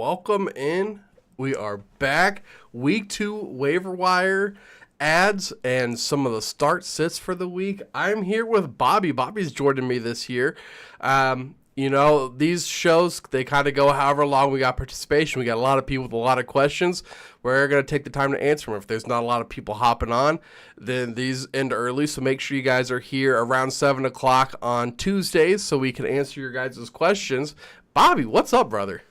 welcome in. We are back. Week 2 waiver wire ads and some of the start sits for the week. I'm here with Bobby. Bobby's joining me this year. These shows, they kind of go however long we got participation. We got a lot of people with a lot of questions. We're going to take the time to answer them. If there's not a lot of people hopping on, then these end early. So make sure you guys are here around 7 o'clock on Tuesdays so we can answer your guys' questions. Bobby, what's up, brother?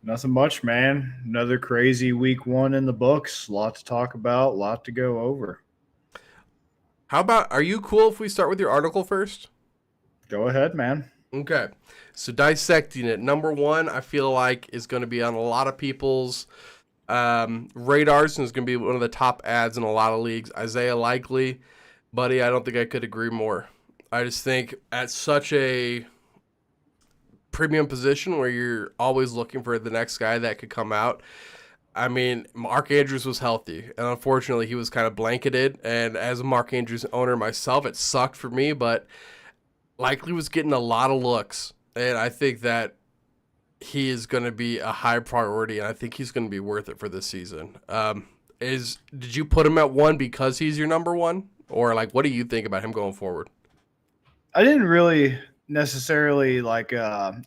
Nothing much, man. Another crazy week 1 in the books. A lot to talk about, a lot to go over. How about, are you cool if we start with your article first? Go ahead, man. Okay. So dissecting it. Number 1, I feel like is going to be on a lot of people's radars and is going to be one of the top ads in a lot of leagues. Isaiah Likely, buddy, I don't think I could agree more. I just think at such a premium position where you're always looking for the next guy that could come out. I mean, Mark Andrews was healthy, and unfortunately he was kind of blanketed, and as a Mark Andrews owner myself, it sucked for me, but Likely was getting a lot of looks, and I think that he is going to be a high priority, and I think he's going to be worth it for this season. Did you put him at 1 because he's your number 1? Or, what do you think about him going forward? I didn't really necessarily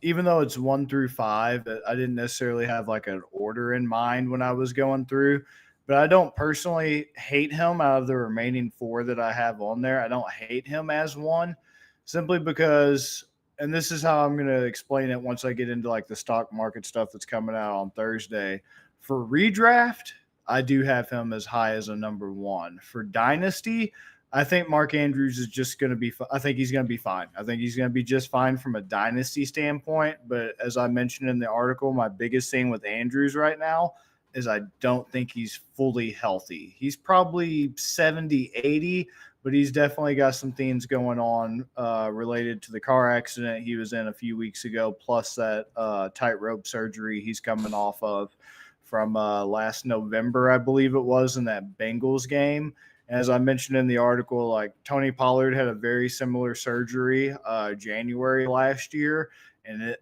even though it's 1 through 5, I didn't necessarily have an order in mind when I was going through, but I don't personally hate him out of the remaining 4 that I have on there. I don't hate him as 1 simply because, and this is how I'm going to explain it once I get into the stock market stuff that's coming out on Thursday. For redraft, I do have him as high as a number 1. For dynasty, I think Mark Andrews is just going to be – I think he's going to be fine. I think he's going to be just fine from a dynasty standpoint. But as I mentioned in the article, my biggest thing with Andrews right now is I don't think he's fully healthy. He's probably 70, 80, but he's definitely got some things going on related to the car accident he was in a few weeks ago, plus that tightrope surgery he's coming off of from last November, I believe it was, in that Bengals game. As I mentioned in the article, Tony Pollard had a very similar surgery January last year. And,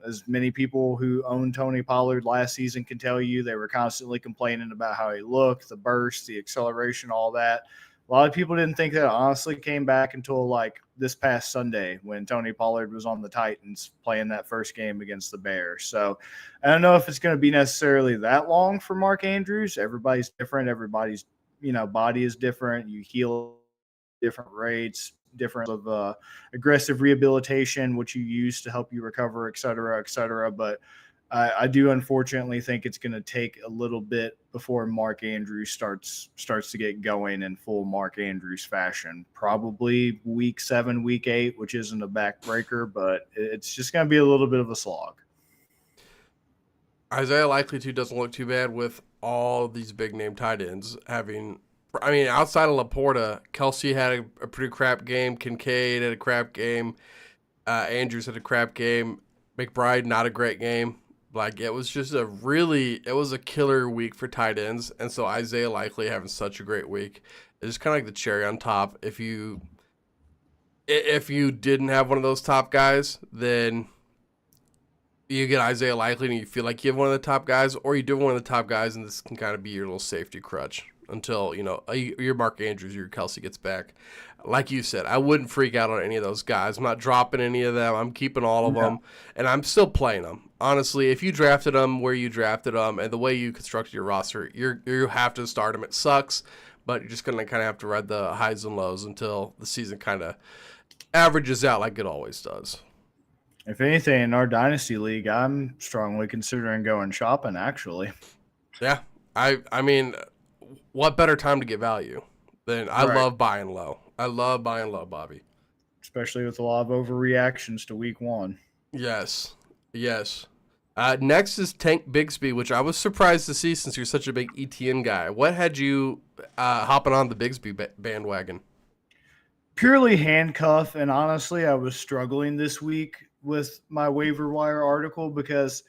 as many people who owned Tony Pollard last season can tell you, they were constantly complaining about how he looked, the burst, the acceleration, all that. A lot of people didn't think that honestly came back until this past Sunday when Tony Pollard was on the Titans playing that first game against the Bears. So I don't know if it's going to be necessarily that long for Mark Andrews. Everybody's different. Everybody's body is different. You heal different rates, different of aggressive rehabilitation, which you use to help you recover, et cetera, et cetera. But I do unfortunately think it's going to take a little bit before Mark Andrews starts to get going in full Mark Andrews fashion. Probably week 7, week 8, which isn't a backbreaker, but it's just going to be a little bit of a slog. Isaiah Likely too doesn't look too bad with all these big name tight ends outside of Laporta, Kelsey had a pretty crap game. Kincaid had a crap game. Andrews had a crap game. McBride, not a great game. It was just it was a killer week for tight ends. And so Isaiah Likely having such a great week is kind of the cherry on top. If you didn't have one of those top guys, then you get Isaiah Likely and you feel like you have one of the top guys, or you do one of the top guys and this can kind of be your little safety crutch until, your Mark Andrews, your Kelsey gets back. Like you said, I wouldn't freak out on any of those guys. I'm not dropping any of them. I'm keeping all of them, and I'm still playing them. Honestly, if you drafted them where you drafted them and the way you constructed your roster, you have to start them. It sucks, but you're just going to kind of have to ride the highs and lows until the season kind of averages out like it always does. If anything, in our Dynasty League, I'm strongly considering going shopping, actually. Yeah. I mean, what better time to get value than I love buying low. I love buying low, Bobby. Especially with a lot of overreactions to week 1. Yes. Next is Tank Bigsby, which I was surprised to see since you're such a big ETN guy. What had you hopping on the Bigsby bandwagon? Purely handcuff, and honestly, I was struggling this week with my waiver wire article because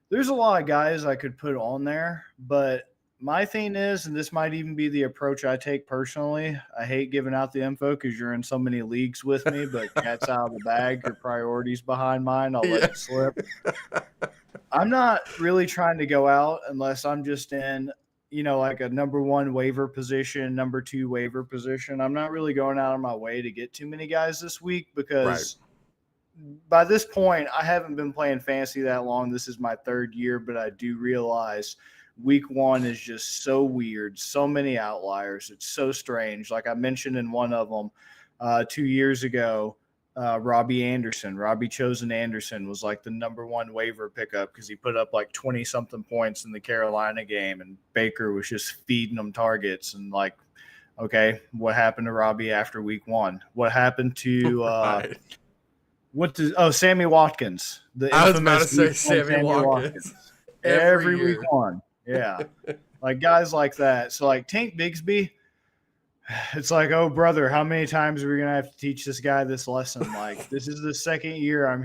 there's a lot of guys I could put on there, but my thing is, and this might even be the approach I take personally, I hate giving out the info because you're in so many leagues with me, but cat's out of the bag, your priorities behind mine, I'll let it slip. I'm not really trying to go out unless I'm just in, like a number one waiver position, number two waiver position. I'm not really going out of my way to get too many guys this week Right. because by this point, I haven't been playing fantasy that long. This is my third year, but I do realize week one is just so weird. So many outliers. It's so strange. Like I mentioned in one of them 2 years ago, Robbie Chosen Anderson was like the number one waiver pickup because he put up like 20 something points in the Carolina game, and Baker was just feeding them targets. And like, okay, what happened to Robbie after week one? What happened to Right. Sammy Watkins, the I was about to infamous say week one Sammy Watkins every every week year. one. Yeah. Like guys like that. So like Tank Bigsby, it's like, oh brother, how many times are we gonna have to teach this guy this lesson? Like this is the second year I'm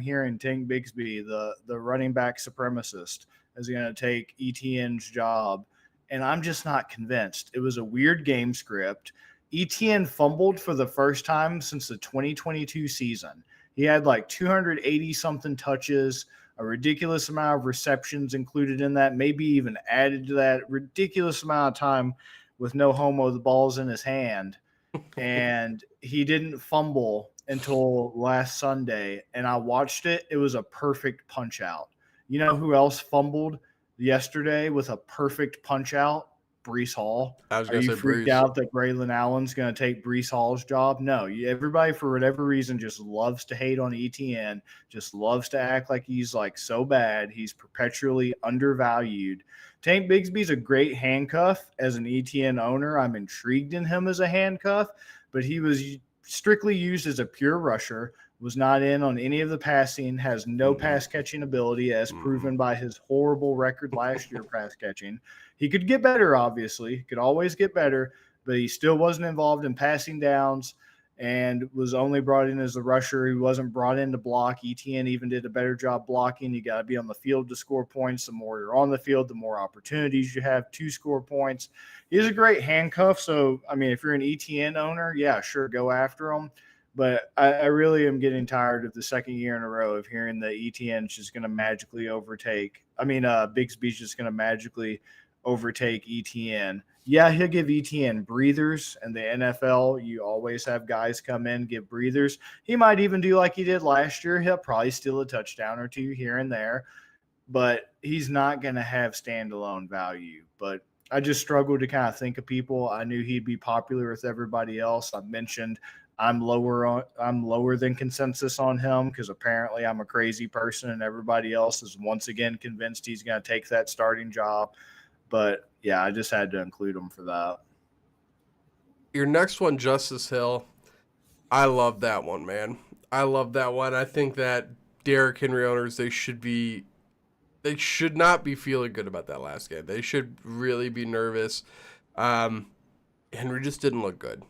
hearing Tank Bigsby, the running back supremacist, is gonna take ETN's job. And I'm just not convinced. It was a weird game script. ETN fumbled for the first time since the 2022 season. He had like 280 something touches, a ridiculous amount of receptions included in that, maybe even added to that ridiculous amount of time with no homo the ball's in his hand. And he didn't fumble until last Sunday. And I watched it. It was a perfect punch out. You know who else fumbled yesterday with a perfect punch out? Brees Hall. I was Are gonna you say freaked Breeze. out that Braylon Allen's going to take Brees Hall's job? No, everybody for whatever reason just loves to hate on ETN, just loves to act like he's like so bad. He's perpetually undervalued. Tank Bigsby's a great handcuff as an ETN owner. I'm intrigued in him as a handcuff, but he was strictly used as a pure rusher, was not in on any of the passing, has no pass catching ability as proven by his horrible record last year pass catching. He could get better, obviously. He could always get better, but he still wasn't involved in passing downs and was only brought in as a rusher. He wasn't brought in to block. ETN even did a better job blocking. You got to be on the field to score points. The more you're on the field, the more opportunities you have to score points. He's a great handcuff. So, I mean, if you're an ETN owner, yeah, sure, go after him. But I really am getting tired of the second year in a row of hearing that ETN's just going to magically overtake. Bigsby's just going to magically overtake ETN. Yeah, he'll give ETN breathers. In the NFL, you always have guys come in, give breathers. He might even do like he did last year. He'll probably steal a touchdown or two here and there, but he's not going to have standalone value. But I just struggled to kind of think of people. I knew he'd be popular with everybody else. I mentioned I'm lower than consensus on him because apparently I'm a crazy person and everybody else is once again convinced he's going to take that starting job. But yeah, I just had to include him for that. Your next one, Justice Hill. I love that one, man. I love that one. I think that Derrick Henry owners, they should not be feeling good about that last game. They should really be nervous. Henry just didn't look good.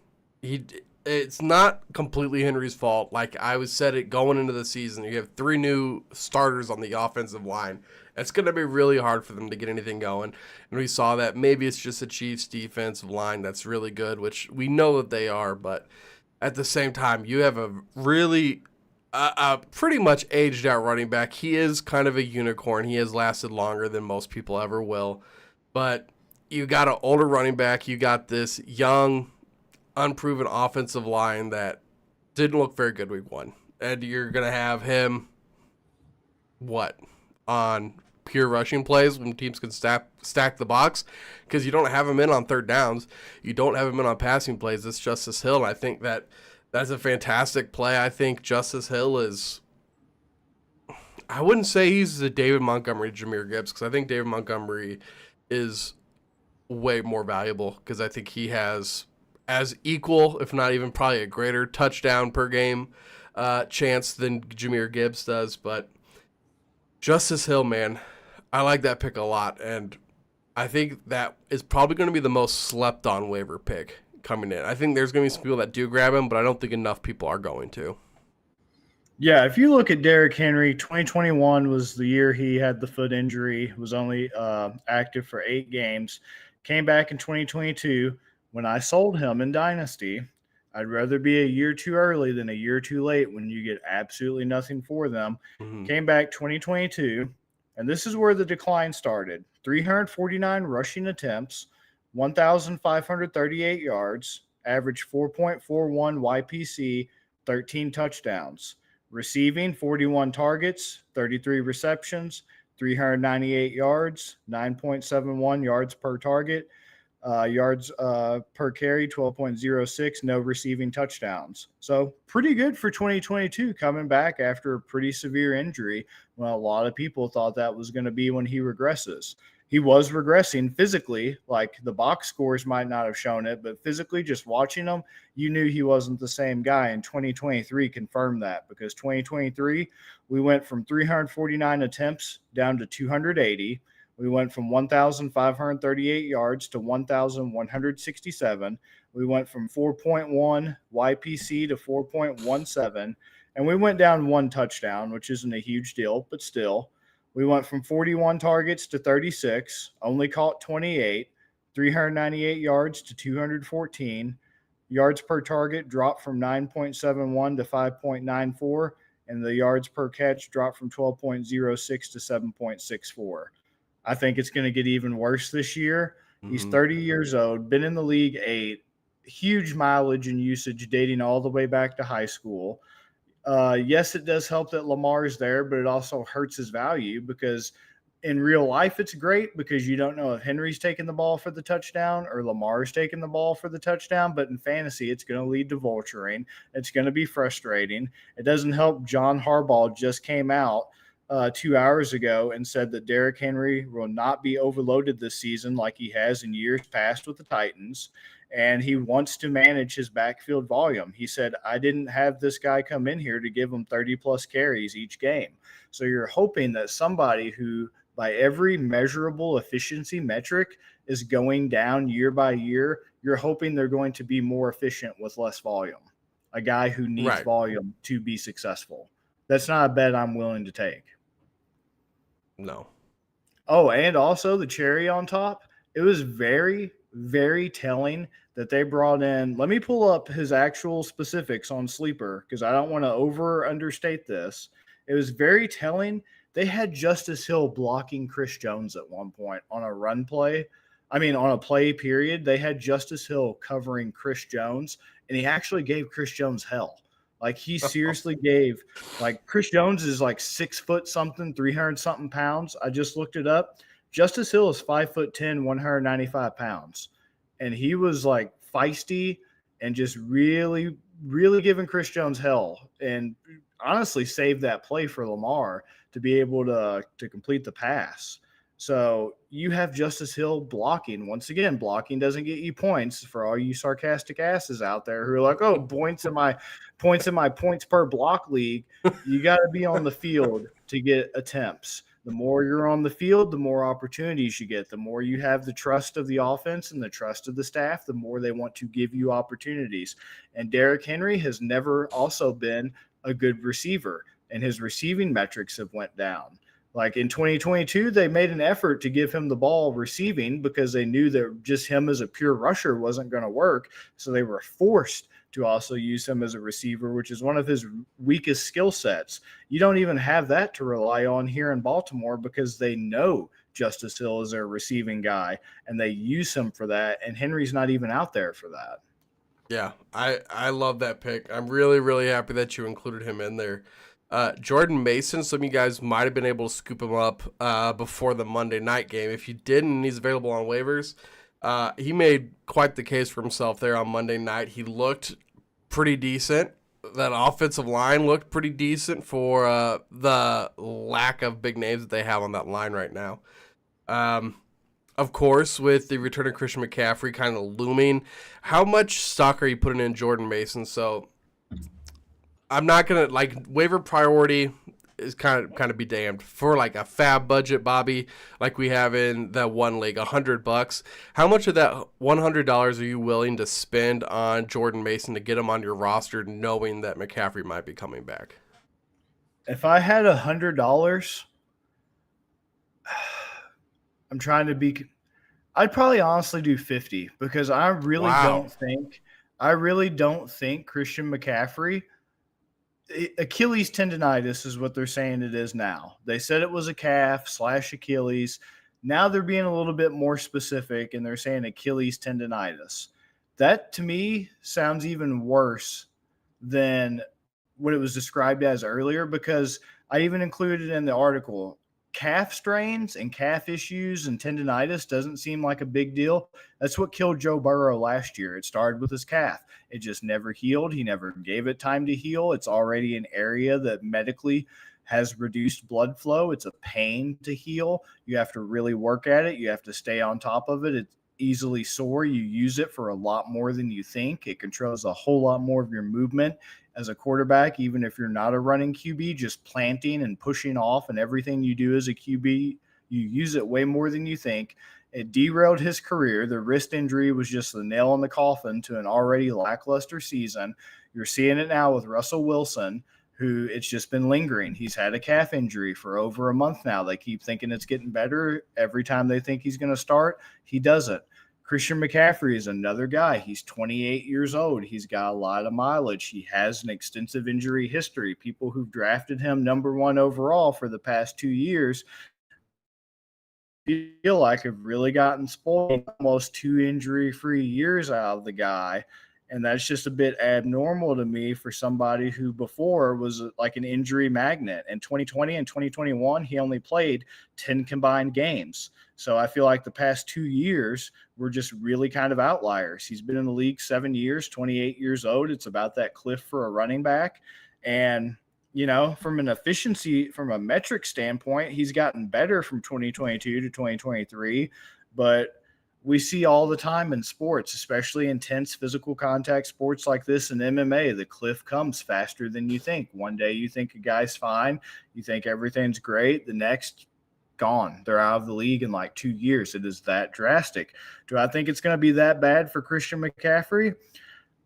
It's not completely Henry's fault. Like I was said it going into the season, you have 3 new starters on the offensive line. It's going to be really hard for them to get anything going. And we saw that maybe it's just the Chiefs defensive line that's really good, which we know that they are, but at the same time, you have a really pretty much aged out running back. He is kind of a unicorn. He has lasted longer than most people ever will. But you got an older running back. You got this young, unproven offensive line that didn't look very good week one. And you're going to have him, on pure rushing plays when teams can stack the box because you don't have him in on third downs. You don't have him in on passing plays. It's Justice Hill. And I think that's a fantastic play. I think Justice Hill is, I wouldn't say he's the David Montgomery, Jahmyr Gibbs, because I think David Montgomery is way more valuable because I think he has as equal, if not even probably a greater touchdown per game chance than Jahmyr Gibbs does. But Justice Hill, man, I like that pick a lot, and I think that is probably going to be the most slept on waiver pick coming in. I think there's going to be some people that do grab him, but I don't think enough people are going to. Yeah, if you look at Derrick Henry, 2021 was the year he had the foot injury, was only active for 8 games, came back in 2022. When I sold him in Dynasty, I'd rather be a year too early than a year too late when you get absolutely nothing for them. Mm-hmm. Came back 2022, And this is where the decline started. 349 rushing attempts, 1,538 yards, average 4.41 YPC, 13 touchdowns. Receiving 41 targets, 33 receptions, 398 yards, 9.71 yards per target, yards per carry, 12.06, no receiving touchdowns. So pretty good for 2022 coming back after a pretty severe injury. Well, a lot of people thought that was going to be when he regresses. He was regressing physically, like the box scores might not have shown it, but physically just watching him, you knew he wasn't the same guy. And 2023 confirmed that, because 2023, we went from 349 attempts down to 280. We went from 1,538 yards to 1,167. We went from 4.1 YPC to 4.17. And we went down one touchdown, which isn't a huge deal, but still. We went from 41 targets to 36, only caught 28, 398 yards to 214. Yards per target dropped from 9.71 to 5.94, and the yards per catch dropped from 12.06 to 7.64. I think it's going to get even worse this year. He's 30 years old, been in the league 8, huge mileage and usage dating all the way back to high school. Yes, it does help that Lamar's there, but it also hurts his value, because in real life it's great because you don't know if Henry's taking the ball for the touchdown or Lamar's taking the ball for the touchdown. But in fantasy, it's going to lead to vulturing. It's going to be frustrating. It doesn't help. John Harbaugh just came out 2 hours ago and said that Derrick Henry will not be overloaded this season like he has in years past with the Titans, and he wants to manage his backfield volume. He said, I didn't have this guy come in here to give him 30-plus carries each game. So you're hoping that somebody who, by every measurable efficiency metric, is going down year by year, you're hoping they're going to be more efficient with less volume, a guy who needs volume to be successful. That's not a bet I'm willing to take. No. Oh, and also the cherry on top, it was very, very telling that they brought in – let me pull up his actual specifics on Sleeper because I don't want to understate this. It was very telling. They had Justice Hill blocking Chris Jones at one point on a run play. I mean, on a play period, they had Justice Hill covering Chris Jones, and he actually gave Chris Jones hell. Like, he seriously gave – like, Chris Jones is like 6 foot something, 300 something pounds. I just looked it up. Justice Hill is 5'10", 195 pounds. And he was like feisty and just really, really giving Chris Jones hell, and honestly saved that play for Lamar to be able to complete the pass. So you have Justice Hill blocking. Once again, blocking doesn't get you points, for all you sarcastic asses out there who are like, oh, points in my points per block league. You got to be on the field to get attempts. The more you're on the field, the more opportunities you get. The more you have the trust of the offense and the trust of the staff, the more they want to give you opportunities. And Derrick Henry has never also been a good receiver, and his receiving metrics have went down. Like in 2022, they made an effort to give him the ball receiving because they knew that just him as a pure rusher wasn't going to work. So they were forced to also use him as a receiver, which is one of his weakest skill sets. You don't even have that to rely on here in Baltimore because they know Justice Hill is their receiving guy, and they use him for that, and Henry's not even out there for that. Yeah, I love that pick. I'm really, really happy that you included him in there. Jordan Mason, some of you guys might have been able to scoop him up before the Monday night game. If you didn't, he's available on waivers. He made quite the case for himself there on Monday night. He looked pretty decent. That offensive line looked pretty decent for the lack of big names that they have on that line right now. Of course, with the return of Christian McCaffrey kind of looming, how much stock are you putting in Jordan Mason? So I'm not going to, waiver priority is kind of be damned. For like a fab budget, Bobby, like we have in that one league, $100. How much of that $100 are you willing to spend on Jordan Mason to get him on your roster, knowing that McCaffrey might be coming back? If I had $100, I'm trying to be. I'd probably honestly do 50 because I really don't think Christian McCaffrey Achilles tendonitis is what they're saying it is now. They said it was a calf / Achilles. Now they're being a little bit more specific and they're saying Achilles tendonitis. That to me sounds even worse than what it was described as earlier, because I even included in the article calf strains and calf issues and tendonitis doesn't seem like a big deal. That's what killed Joe Burrow last year. It started with his calf. It just never healed. He never gave it time to heal. It's already an area that medically has reduced blood flow. It's a pain to heal. You have to really work at it. You have to stay on top of it. It's easily sore. You use it for a lot more than you think. It controls a whole lot more of your movement as a quarterback, even if you're not a running QB, just planting and pushing off and everything you do as a QB, you use it way more than you think. It derailed his career. The wrist injury was just the nail in the coffin to an already lackluster season. You're seeing it now with Russell Wilson, who it's just been lingering. He's had a calf injury for over a month now. They keep thinking it's getting better. Every time they think he's going to start, he doesn't. Christian McCaffrey is another guy. He's 28 years old. He's got a lot of mileage. He has an extensive injury history. People who've drafted him number 1 overall for the past 2 years feel like have really gotten spoiled. Almost 2 injury-free years out of the guy. And that's just a bit abnormal to me for somebody who before was like an injury magnet. In 2020 and 2021, he only played 10 combined games. So I feel like the past 2 years were just really kind of outliers. He's been in the league 7 years, 28 years old. It's about that cliff for a running back. And, you know, from an efficiency, from a metric standpoint, he's gotten better from 2022 to 2023. But we see all the time in sports, especially intense physical contact sports like this in MMA, the cliff comes faster than you think. One day you think a guy's fine. You think everything's great. The next, gone. They're out of the league in like 2 years. It is that drastic. Do I think it's going to be that bad for Christian McCaffrey?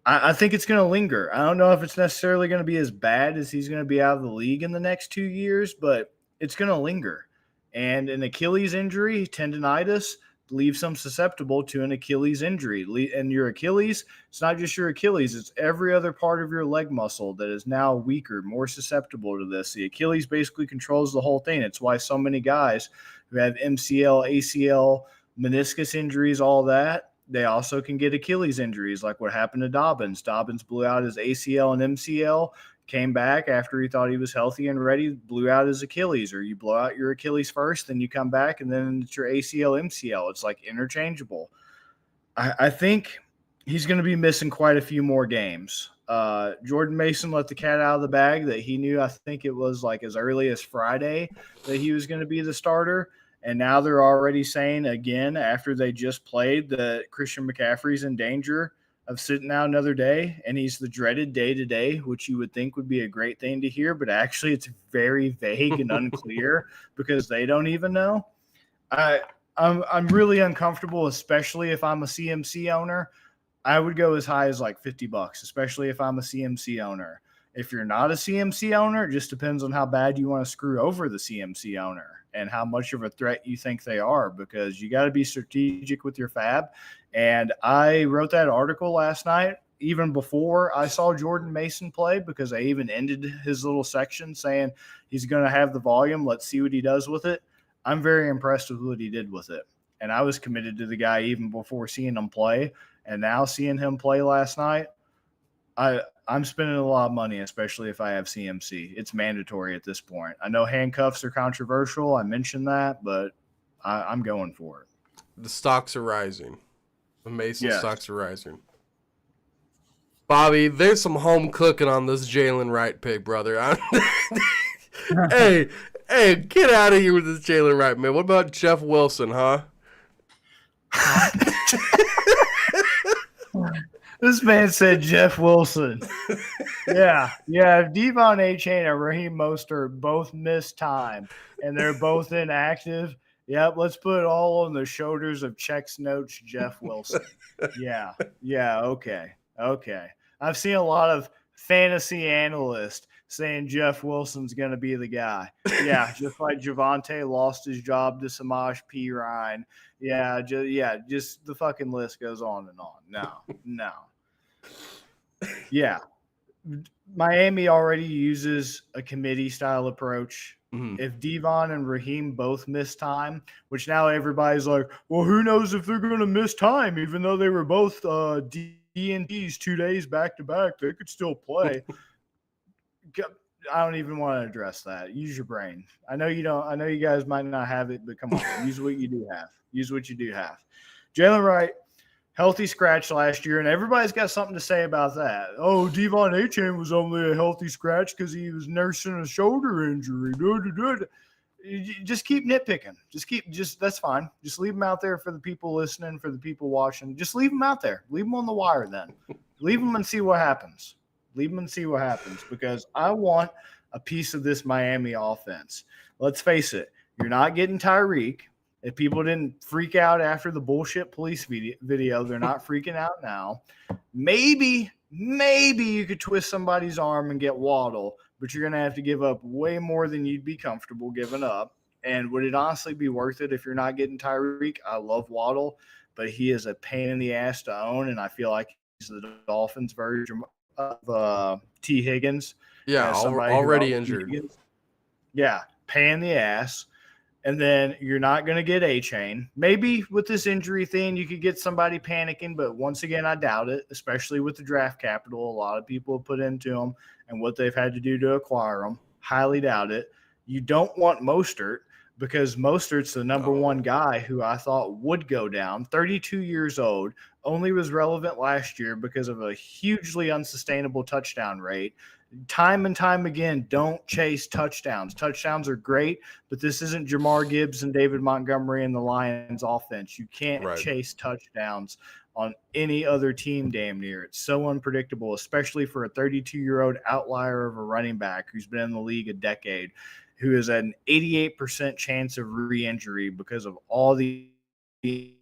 I think it's going to linger. I don't know if it's necessarily going to be as bad as he's going to be out of the league in the next 2 years, but it's going to linger. And an Achilles injury, tendonitis, leaves them susceptible to an Achilles injury. And your Achilles, it's not just your Achilles, it's every other part of your leg muscle that is now weaker, more susceptible to this. The Achilles basically controls the whole thing. It's why so many guys who have MCL, ACL, meniscus injuries, all that, they also can get Achilles injuries, like what happened to Dobbins. Dobbins blew out his ACL and MCL, came back after he thought he was healthy and ready, blew out his Achilles. Or you blow out your Achilles first, then you come back, and then it's your ACL, MCL. It's like interchangeable. I think he's going to be missing quite a few more games. Jordan Mason let the cat out of the bag that he knew, I think it was like as early as Friday, that he was going to be the starter. And now they're already saying again, after they just played, that Christian McCaffrey's in danger of sitting out another day, and he's the dreaded day-to-day, which you would think would be a great thing to hear, but actually it's very vague and unclear because they don't even know. I'm really uncomfortable, especially if I'm a CMC owner. I would go as high as like $50, especially if I'm a CMC owner. If you're not a CMC owner, it just depends on how bad you want to screw over the CMC owner and how much of a threat you think they are, because you got to be strategic with your fab. And I wrote that article last night, even before I saw Jordan Mason play, because I even ended his little section saying he's going to have the volume. Let's see what he does with it. I'm very impressed with what he did with it. And I was committed to the guy even before seeing him play. And now seeing him play last night, I'm spending a lot of money, especially if I have CMC. It's mandatory at this point. I know handcuffs are controversial. I mentioned that, but I'm going for it. The stocks are rising. The Mason stocks are rising. Bobby, there's some home cooking on this Jalen Wright pick, brother. Hey, get out of here with this Jalen Wright, man. What about Jeff Wilson, huh? This man said Jeff Wilson. Yeah. If Devon Achane and Raheem Mostert both miss time and they're both inactive, yep, let's put it all on the shoulders of Checks Notes Jeff Wilson. Yeah, okay. I've seen a lot of fantasy analysts saying Jeff Wilson's going to be the guy. Yeah, just like Javonte lost his job to Samaje Perine. Just the fucking list goes on and on. No. Yeah. Miami already uses a committee style approach. Mm-hmm. If Devon and Raheem both miss time, which now everybody's like, well, who knows if they're going to miss time, even though they were both D&Ds 2 days back to back, they could still play. I don't even want to address that. Use your brain. I know you don't. I know you guys might not have it, but come on, use what you do have. Use what you do have. Jalen Wright, healthy scratch last year, and everybody's got something to say about that. Oh, Devon Achane was only a healthy scratch because he was nursing a shoulder injury. Just keep nitpicking. That's fine. Just leave him out there for the people listening, for the people watching. Just leave him out there. Leave him on the wire then. Leave him and see what happens. Leave him and see what happens, because I want a piece of this Miami offense. Let's face it. You're not getting Tyreek. If people didn't freak out after the bullshit police video, they're not freaking out now. Maybe you could twist somebody's arm and get Waddle, but you're going to have to give up way more than you'd be comfortable giving up. And would it honestly be worth it if you're not getting Tyreek? I love Waddle, but he is a pain in the ass to own, and I feel like he's the Dolphins' version of T. Higgins. Yeah, already injured. Yeah, pain in the ass. And then you're not going to get Achane. Maybe with this injury thing, you could get somebody panicking, but once again, I doubt it, especially with the draft capital a lot of people have put into them and what they've had to do to acquire them. Highly doubt it. You don't want Mostert, because Mostert's the number one guy who I thought would go down. 32 years old, only was relevant last year because of a hugely unsustainable touchdown rate. Time and time again, don't chase touchdowns. Touchdowns are great, but this isn't Jamar Gibbs and David Montgomery and the Lions offense. You can't chase touchdowns on any other team damn near. It's so unpredictable, especially for a 32-year-old outlier of a running back who's been in the league a decade, who is at an 88% chance of re-injury because of all the injuries.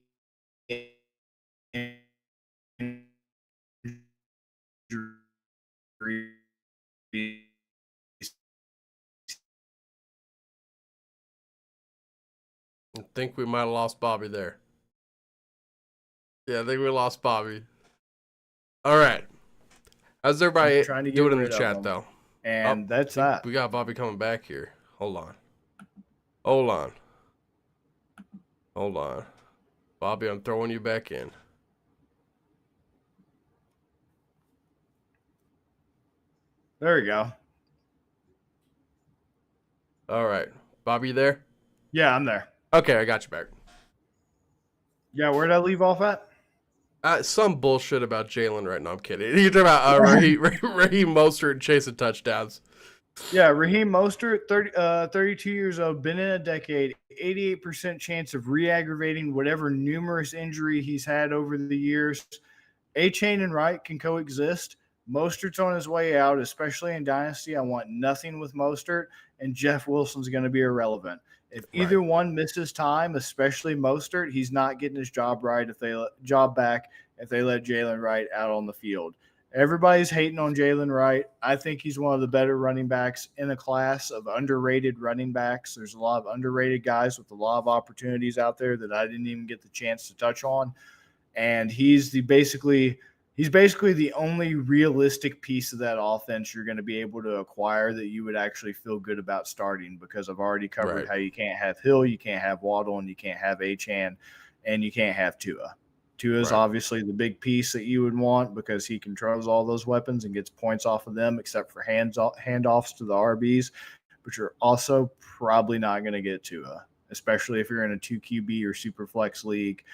I think we might have lost Bobby there. Yeah, I think we lost Bobby. All right. How's everybody doing in the chat, though? And that's that. We got Bobby coming back here. Hold on. Bobby, I'm throwing you back in. There you go. All right. Bobby, you there? Yeah, I'm there. Okay, I got you back. Yeah, where'd I leave off at? Some bullshit about Jalen right now. I'm kidding. You're talking about Raheem Mostert chasing touchdowns. Yeah, Raheem Mostert, 32 years old, been in a decade, 88% chance of re-aggravating whatever numerous injury he's had over the years. Achane and Wright can coexist. Mostert's on his way out, especially in Dynasty. I want nothing with Mostert, and Jeff Wilson's going to be irrelevant. If either one misses time, especially Mostert, he's not getting his job back if they let Jalen Wright out on the field. Everybody's hating on Jalen Wright. I think he's one of the better running backs in the class of underrated running backs. There's a lot of underrated guys with a lot of opportunities out there that I didn't even get the chance to touch on. And he's basically the only realistic piece of that offense you're going to be able to acquire that you would actually feel good about starting, because I've already covered how you can't have Hill, you can't have Waddle, and you can't have Achane, and you can't have Tua. Tua is obviously the big piece that you would want because he controls all those weapons and gets points off of them, except for handoffs to the RBs. But you're also probably not going to get Tua, especially if you're in a 2 QB or super flex league.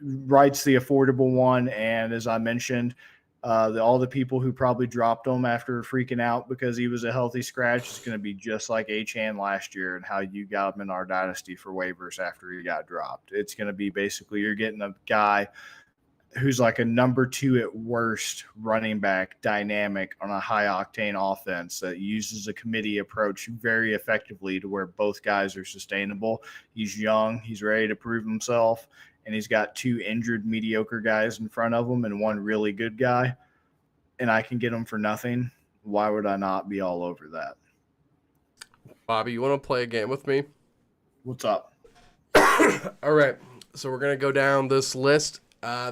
Wright's the affordable one, and as I mentioned, all the people who probably dropped him after freaking out because he was a healthy scratch is going to be just like Achane last year and how you got him in our dynasty for waivers after he got dropped. It's going to be basically you're getting a guy who's like a number 2 at worst running back dynamic on a high-octane offense that uses a committee approach very effectively to where both guys are sustainable. He's young. He's ready to prove himself. And he's got 2 injured mediocre guys in front of him and 1 really good guy, and I can get him for nothing. Why would I not be all over that? Bobby, you want to play a game with me? What's up? All right. So we're going to go down this list.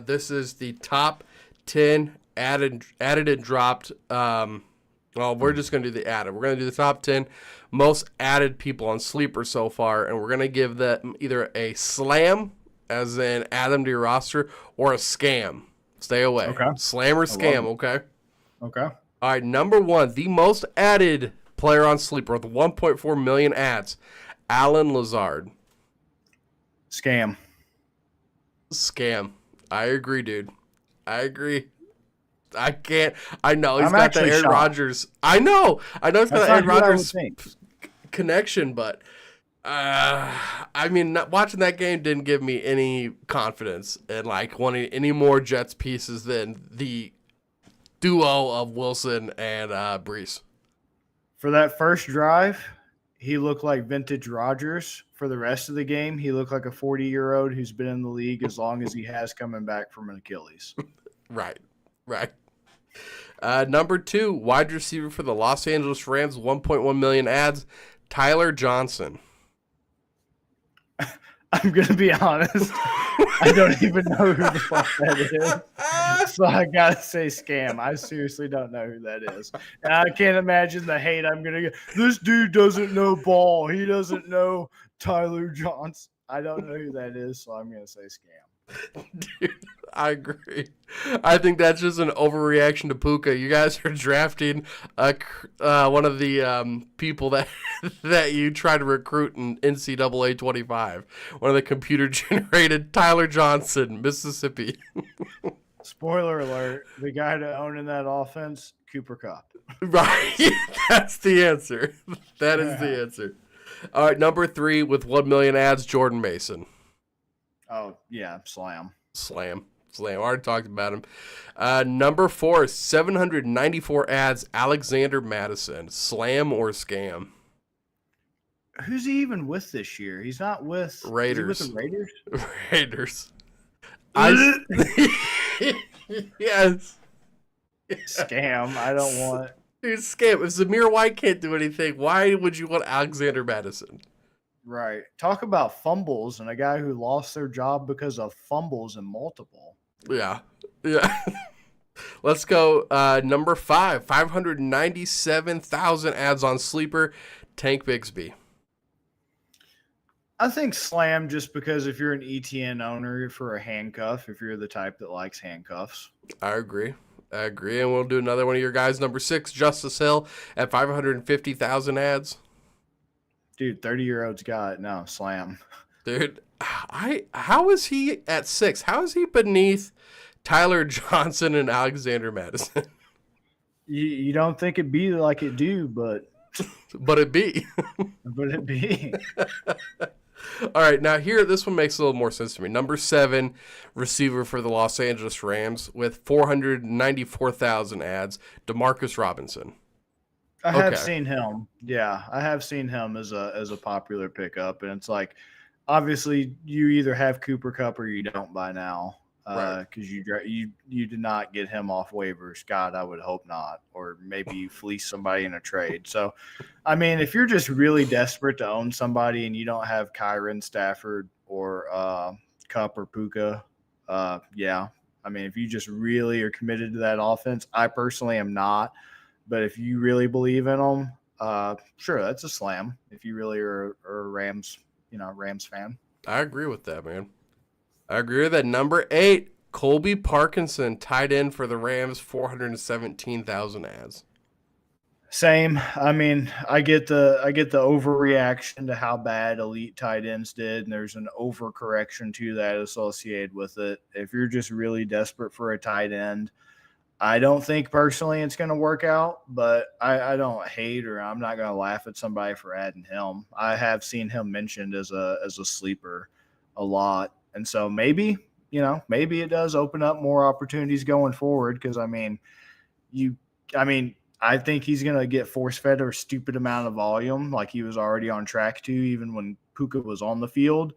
This is the top 10 added and dropped. Well, we're just going to do the added. We're going to do the top 10 most added people on Sleeper so far, and we're going to give them either a slam, as in add them to your roster, or a scam. Stay away. Okay. Slam or scam, okay? Okay. All right, number 1, the most added player on Sleeper with 1.4 million adds, Alan Lazard. Scam. Scam. I agree, dude. I agree. I can't. I know he's I'm got the actually Aaron shocked. Rodgers. I know he's got That's the not Aaron who I would Rodgers think. connection, but I mean, watching that game didn't give me any confidence in like wanting any more Jets pieces than the duo of Wilson and Brees. For that first drive, he looked like vintage Rodgers. For the rest of the game, he looked like a 40-year-old who's been in the league as long as he has coming back from an Achilles. Right. Number 2, wide receiver for the Los Angeles Rams, 1.1 million adds, Tyler Johnson. I'm going to be honest. I don't even know who the fuck that is. So I got to say scam. I seriously don't know who that is. And I can't imagine the hate I'm going to get. This dude doesn't know ball. He doesn't know Tyler Johnson. I don't know who that is, so I'm going to say scam. Dude, I agree. I think that's just an overreaction to Puka. You guys are drafting one of the people that you try to recruit in NCAA 25. One of the computer-generated Tyler Johnson, Mississippi. Spoiler alert, the guy that owning that offense, Cooper Kupp. Right. That's the answer. That is the answer. All right, number 3 with 1 million adds, Jordan Mason. Oh, yeah, slam. Slam. I already talked about him. Number 4, 794 adds, Alexander Madison. Slam or scam? Who's he even with this year? He's not with Raiders. Is he with the Raiders? Yes. Scam. I don't want. Dude, scam. If Zamir White can't do anything, why would you want Alexander Madison? Right. Talk about fumbles and a guy who lost their job because of fumbles and multiple. Yeah. Let's go. Number 5, 597,000 ads on Sleeper, Tank Bigsby. I think slam just because if you're an ETN owner for a handcuff, if you're the type that likes handcuffs. I agree. And we'll do another one of your guys. Number 6, Justice Hill at 550,000 ads. Dude, 30-year-old's got it. No, slam. Dude, how is he at 6? How is he beneath Tyler Johnson and Alexander Madison? You don't think it'd be like it do, but it be. But it be. All right, now here, this one makes a little more sense to me. Number 7, receiver for the Los Angeles Rams with 494,000 ads, DeMarcus Robinson. I have seen him. Yeah, I have seen him as a popular pickup, and it's like, obviously, you either have Cooper Kupp or you don't by now, because you did not get him off waivers. God, I would hope not, or maybe you fleece somebody in a trade. So, I mean, if you're just really desperate to own somebody and you don't have Kyron, Stafford, or Kupp or Puka, yeah. I mean, if you just really are committed to that offense, I personally am not. But if you really believe in them, sure, that's a slam. If you really are a Rams fan. I agree with that, man. I agree with that. Number 8, Colby Parkinson, tight end for the Rams, 417,000 ads. Same. I mean, I get the overreaction to how bad elite tight ends did, and there's an overcorrection to that associated with it. If you're just really desperate for a tight end, I don't think personally it's going to work out, but I don't hate or I'm not going to laugh at somebody for adding him. I have seen him mentioned as a sleeper a lot. And so maybe it does open up more opportunities going forward because, I think he's going to get force-fed a stupid amount of volume like he was already on track to even when Puka was on the field.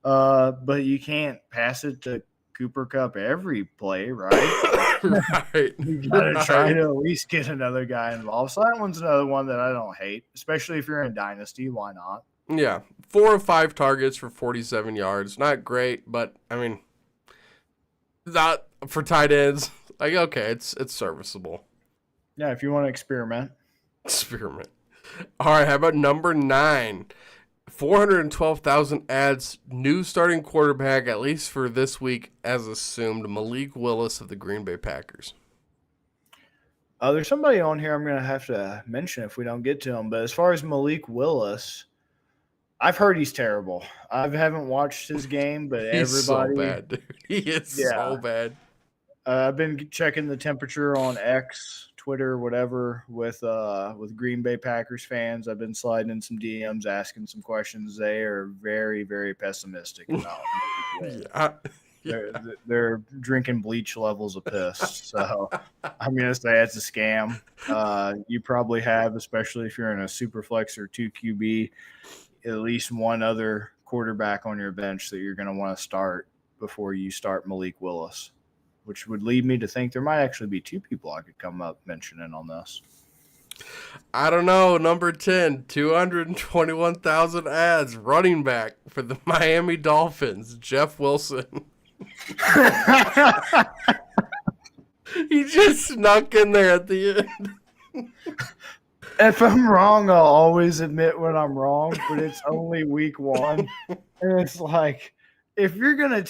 But you can't pass it to Cooper Kupp every play, right? Right. You gotta try to at least get another guy involved. So that one's another one that I don't hate, especially if you're in Dynasty. Why not? Yeah. 4 of 5 targets for 47 yards. Not great, but I mean, not for tight ends. Like, okay, it's serviceable. Yeah, if you want to experiment. Experiment. All right, how about number 9? 412,000 adds new starting quarterback, at least for this week, as assumed, Malik Willis of the Green Bay Packers. There's somebody on here I'm going to have to mention if we don't get to him. But as far as Malik Willis, I've heard he's terrible. I haven't watched his game, but He's so everybody, bad, dude. He is so bad. I've been checking the temperature on X, Twitter, whatever, with Green Bay Packers fans. I've been sliding in some DMs, asking some questions. They are very, very pessimistic about it. They're drinking bleach levels of piss. So I'm gonna say it's a scam. You probably have, especially if you're in a super flex or 2 QB, at least one other quarterback on your bench that you're gonna want to start before you start Malik Willis, which would lead me to think there might actually be 2 people I could come up mentioning on this. I don't know. Number 10, 221,000 adds, running back for the Miami Dolphins, Jeff Wilson. He just snuck in there at the end. If I'm wrong, I'll always admit when I'm wrong, but it's only week 1. And it's like, if you're going to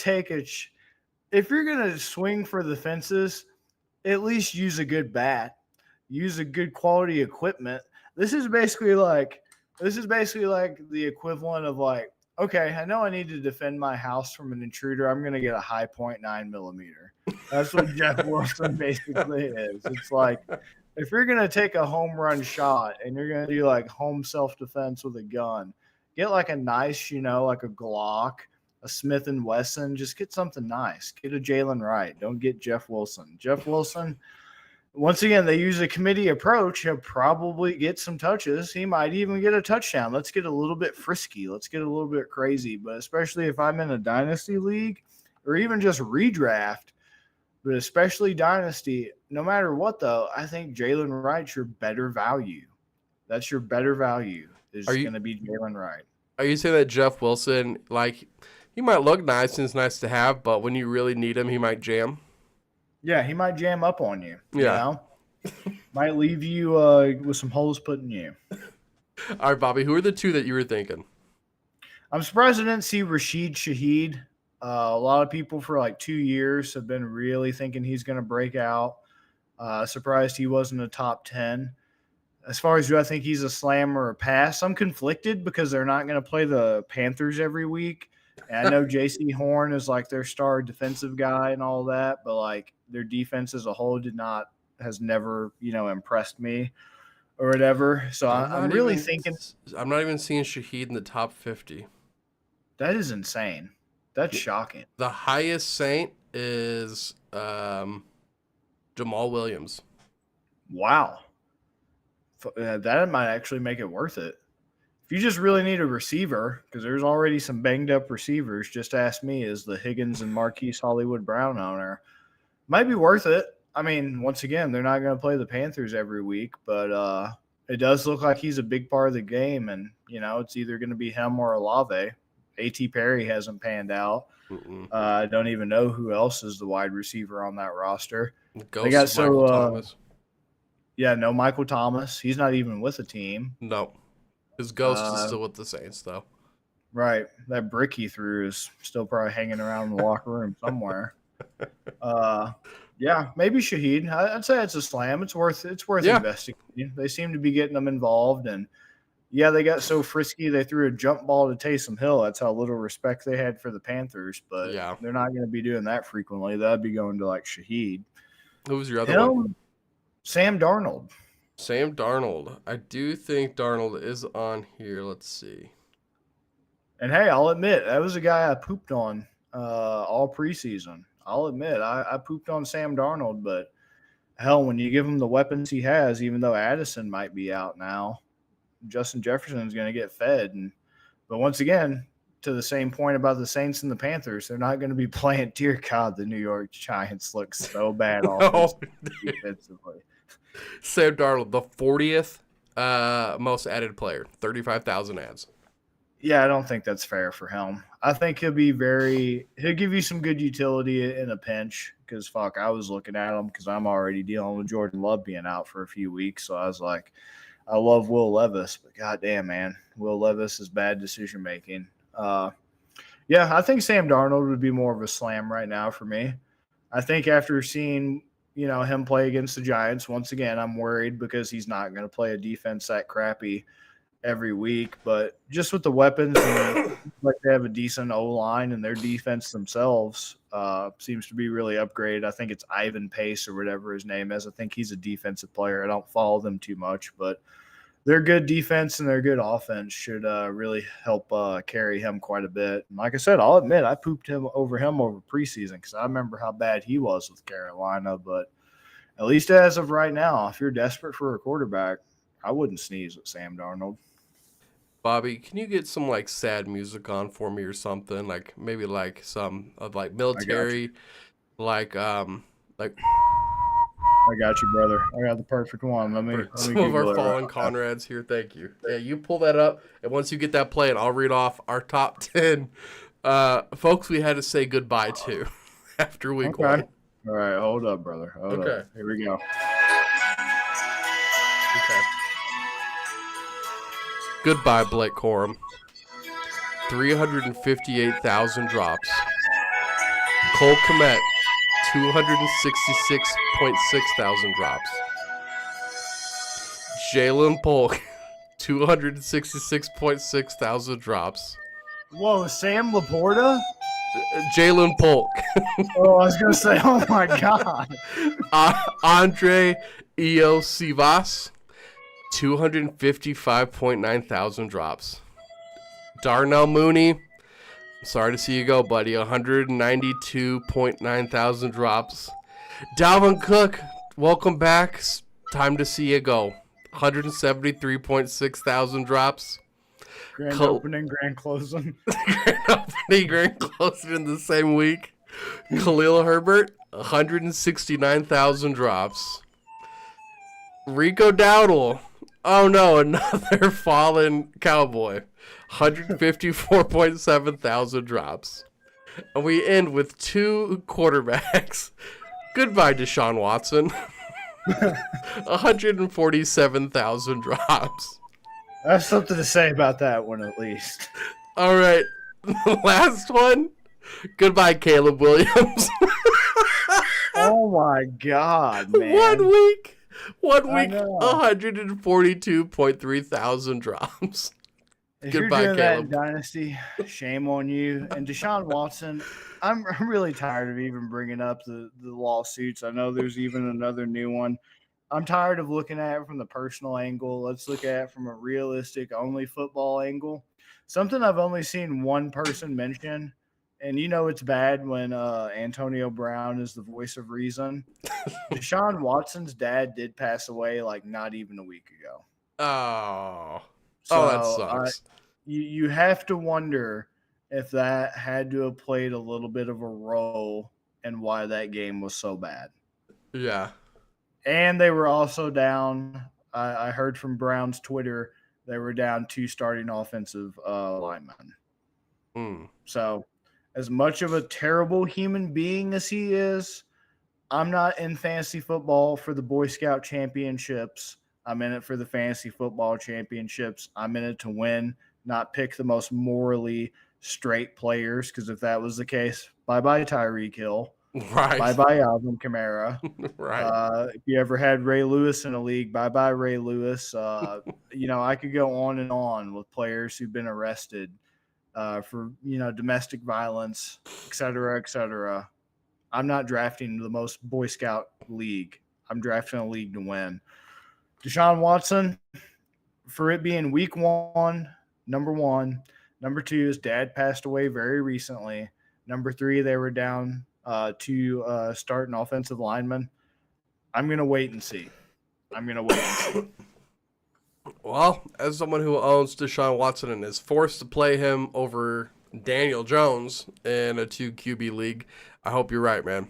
swing for the fences, at least use a good bat, use a good quality equipment. This is basically like the equivalent of like, okay, I know I need to defend my house from an intruder. I'm going to get a high 0.9 millimeter. That's what Jeff Wilson basically is. It's like, if you're going to take a home run shot and you're going to do like home self-defense with a gun, get like a nice, like a Glock, a Smith & Wesson. Just get something nice. Get a Jalen Wright. Don't get Jeff Wilson. Jeff Wilson, once again, they use a committee approach. He'll probably get some touches. He might even get a touchdown. Let's get a little bit frisky. Let's get a little bit crazy. But especially if I'm in a dynasty league or even just redraft, but especially dynasty, no matter what, though, I think Jalen Wright's your better value. That's your better value is going to be Jalen Wright. Are you saying that Jeff Wilson, like, he might look nice and it's nice to have, but when you really need him, he might jam? Yeah, he might jam up on you. Yeah. Might leave you with some holes put in you. All right, Bobby, who are the 2 that you were thinking? I'm surprised I didn't see Rashid Shaheed. A lot of people for like 2 years have been really thinking he's going to break out. Surprised he wasn't a top 10. As far as do I think he's a slam or a pass, I'm conflicted because they're not going to play the Panthers every week. And I know J.C. Horn is like their star defensive guy and all that, but like their defense as a whole has never, impressed me or whatever. So I'm really thinking. I'm not even seeing Shaheed in the top 50. That is insane. That's shocking. The highest Saint is Jamal Williams. Wow. That might actually make it worth it. If you just really need a receiver, because there's already some banged up receivers, just ask me as the Higgins and Marquise Hollywood Brown owner. Might be worth it. I mean, once again, they're not going to play the Panthers every week, but it does look like he's a big part of the game, and, it's either going to be him or Olave. A.T. Perry hasn't panned out. I don't even know who else is the wide receiver on that roster. They got Michael Thomas. Yeah, no Michael Thomas. He's not even with a team. No. His ghost is still with the Saints, though. Right. That brick he threw is still probably hanging around in the locker room somewhere. Yeah, maybe Shaheed. I'd say it's a slam. It's worth investigating. They seem to be getting them involved, and yeah, they got so frisky they threw a jump ball to Taysom Hill. That's how little respect they had for the Panthers. But they're not going to be doing that frequently. That'd be going to like Shaheed. Who was your other one? Sam Darnold. Sam Darnold. I do think Darnold is on here. Let's see. And hey, I'll admit that was a guy I pooped on all preseason. I'll admit I pooped on Sam Darnold, but hell, when you give him the weapons he has, even though Addison might be out now, Justin Jefferson is going to get fed. But once again, to the same point about the Saints and the Panthers, they're not going to be playing. Dear God, the New York Giants look so bad defensively. Sam Darnold, the 40th most added player, 35,000 ads. Yeah, I don't think that's fair for him. I think he'll give you some good utility in a pinch because, fuck, I was looking at him because I'm already dealing with Jordan Love being out for a few weeks. So I was like, I love Will Levis, but goddamn, man, Will Levis is bad decision making. Yeah, I think Sam Darnold would be more of a slam right now for me. I think after seeing him play against the Giants once again, I'm worried because he's not going to play a defense that crappy every week. But just with the weapons and like they have a decent O line and their defense themselves seems to be really upgraded. I think it's Ivan Pace or whatever his name is. I think he's a defensive player. I don't follow them too much, but their good defense and their good offense should really help carry him quite a bit. And like I said, I'll admit I pooped him over preseason because I remember how bad he was with Carolina. But at least as of right now, if you're desperate for a quarterback, I wouldn't sneeze at Sam Darnold. Bobby, can you get some like sad music on for me or something? Like maybe like some of like military, like I got you, brother. I got the perfect one. Let me some of our Google it fallen right now. Conrads here. Thank you. Yeah, you pull that up, and once you get that playing, I'll read off our top 10 folks we had to say goodbye to after week Okay. one. All right, hold up, brother. Hold Okay. up. Here we go. Okay. Goodbye, Blake Corum. 358,000 drops. Cole Kmet, 266.6 thousand drops. Jalen Polk, 266.6 thousand drops. Whoa, Sam Laporta? Jalen Polk. Oh, I was going to say, oh my God. Andre Iosivas, 255.9 thousand drops. Darnell Mooney, sorry to see you go, buddy, 192.9 thousand drops. Dalvin Cook, welcome back. Time to see you go. 173.6 thousand drops. Grand opening, grand closing. Grand closing in the same week. Khalil Herbert, 169,000 drops. Rico Dowdle, oh no, another fallen Cowboy, 154.7 thousand drops. And we end with two quarterbacks. Goodbye, Deshaun Watson. 147,000 drops. I have something to say about that one, at least. All right. The last one. Goodbye, Caleb Williams. Oh, my God, man. 1 week. 1 week, 142.3 thousand drops. If Goodbye, you're doing Caleb. that in Dynasty, shame on you. And Deshaun Watson, I'm really tired of even bringing up the lawsuits. I know there's even another new one. I'm tired of looking at it from the personal angle. Let's look at it from a realistic, only football angle. Something I've only seen one person mention, and you know it's bad when Antonio Brown is the voice of reason. Deshaun Watson's dad did pass away like not even a week ago. Oh. So That sucks. You have to wonder if that had to have played a little bit of a role in why that game was so bad. Yeah. And they were also down. I heard from Brown's Twitter they were down 2 starting offensive linemen. So as much of a terrible human being as he is, I'm not in fantasy football for the Boy Scout championships. I'm in it for the fantasy football championships. I'm in it to win, not pick the most morally straight players, because if that was the case, bye-bye Tyreek Hill. Right. Bye-bye Alvin Kamara. Right. If you ever had Ray Lewis in a league, bye-bye Ray Lewis. I could go on and on with players who've been arrested for, domestic violence, et cetera, et cetera. I'm not drafting the most Boy Scout league. I'm drafting a league to win. Deshaun Watson, for it being week one, number one. Number two, his dad passed away very recently. Number three, they were down to start an offensive lineman. I'm going to wait and see. Well, as someone who owns Deshaun Watson and is forced to play him over Daniel Jones in a 2 QB league, I hope you're right, man.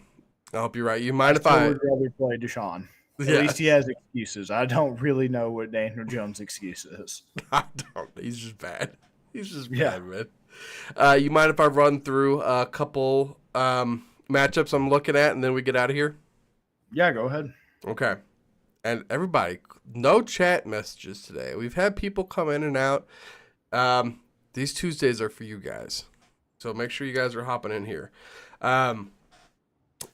I hope you're right. You mind if I would rather play Deshaun? At least he has excuses. I don't really know what Daniel Jones' excuse is. I don't. He's just bad. He's just Yeah. bad, man. You mind if I run through a couple matchups I'm looking at, and then we get out of here? Yeah, go ahead. Okay. And everybody, no chat messages today. We've had people come in and out. These Tuesdays are for you guys. So make sure you guys are hopping in here. I'm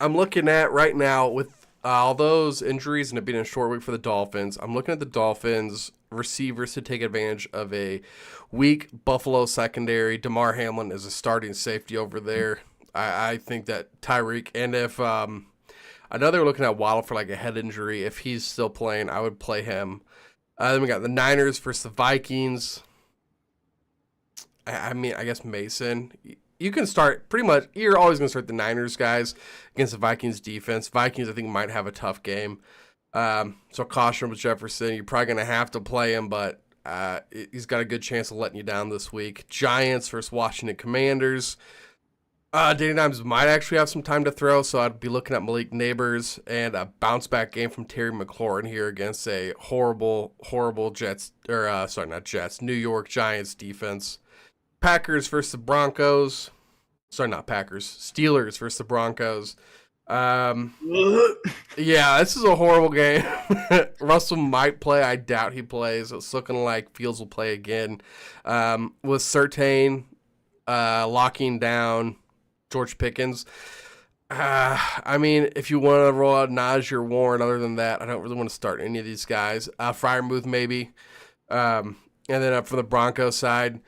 looking at right now with all those injuries and it being a short week for the Dolphins. I'm looking at the Dolphins receivers to take advantage of a weak Buffalo secondary. DeMar Hamlin is a starting safety over there. I think that Tyreek, and if I know they were looking at Waddle for like a head injury. If he's still playing, I would play him. Then we got the Niners versus the Vikings. I mean, I guess Mason. You can start pretty much. You're always going to start the Niners guys against the Vikings defense. Vikings, I think, might have a tough game. So caution with Jefferson. You're probably going to have to play him, but he's got a good chance of letting you down this week. Giants versus Washington Commanders. Danny Dimes might actually have some time to throw, so I'd be looking at Malik Neighbors and a bounce back game from Terry McLaurin here against a horrible Jets, or not Jets, New York Giants defense. Packers versus the Broncos. Sorry, not Packers. Steelers versus the Broncos. Yeah, this is a horrible game. Russell might play. I doubt he plays. It's looking like Fields will play again. With Surtain locking down George Pickens. I mean, if you want to roll out Najee or Warren, other than that, I don't really want to start any of these guys. Freiermuth maybe. And then up from the Broncos side,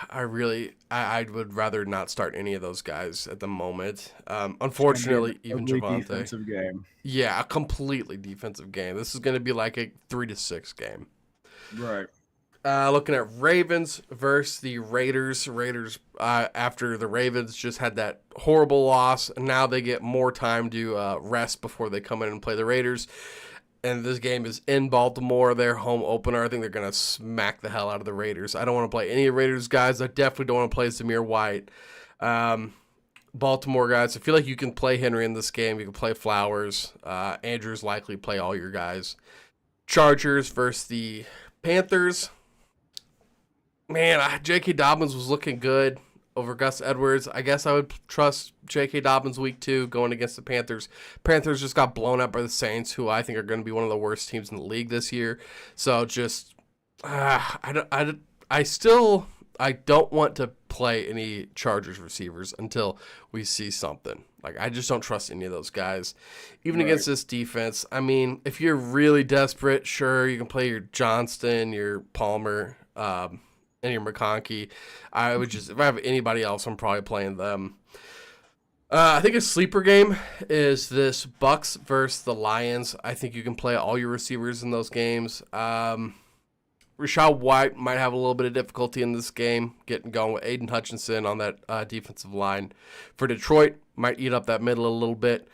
I would rather not start any of those guys at the moment. Unfortunately, even Javonte. Defensive game. Yeah, a completely defensive game. This is going to be like a 3-6 game. Right. Looking at Ravens versus the Raiders. After the Ravens just had that horrible loss, and now they get more time to rest before they come in and play the Raiders. And this game is in Baltimore, their home opener. I think they're going to smack the hell out of the Raiders. I don't want to play any Raiders guys. I definitely don't want to play Zamir White. Baltimore guys, I feel like you can play Henry in this game. You can play Flowers. Andrews likely play all your guys. Chargers versus the Panthers. Man, J.K. Dobbins was looking good over Gus Edwards. I guess I would trust J.K. Dobbins week 2 going against the Panthers. Panthers just got blown up by the Saints, who I think are going to be one of the worst teams in the league this year. So just, I don't want to play any Chargers receivers until we see something. Like, I just don't trust any of those guys. Even against this defense, I mean, if you're really desperate, sure, you can play your Johnston, your Palmer, and your McConkey. I would just, if I have anybody else, I'm probably playing them. I think a sleeper game is this Bucks versus the Lions. I think you can play all your receivers in those games. Rashad White might have a little bit of difficulty in this game, getting going with Aiden Hutchinson on that defensive line. For Detroit, might eat up that middle a little bit.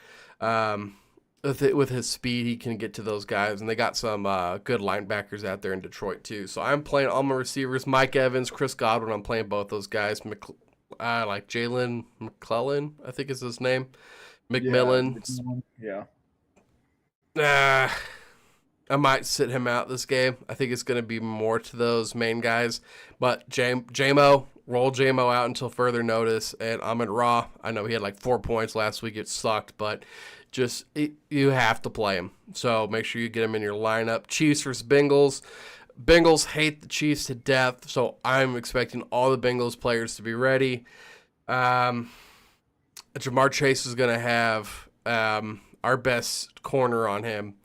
With his speed, he can get to those guys, and they got some good linebackers out there in Detroit too. So I'm playing all my receivers: Mike Evans, Chris Godwin. I'm playing both those guys. Like Jalen McClellan, I think is his name. McMillan. Yeah. I might sit him out this game. I think it's going to be more to those main guys. But roll JMO out until further notice. And Amon Ra, I know he had like 4 points last week. It sucked, but you have to play him. So make sure you get him in your lineup. Chiefs versus Bengals. Bengals hate the Chiefs to death, so I'm expecting all the Bengals players to be ready. Jamar Chase is going to have our best corner on him.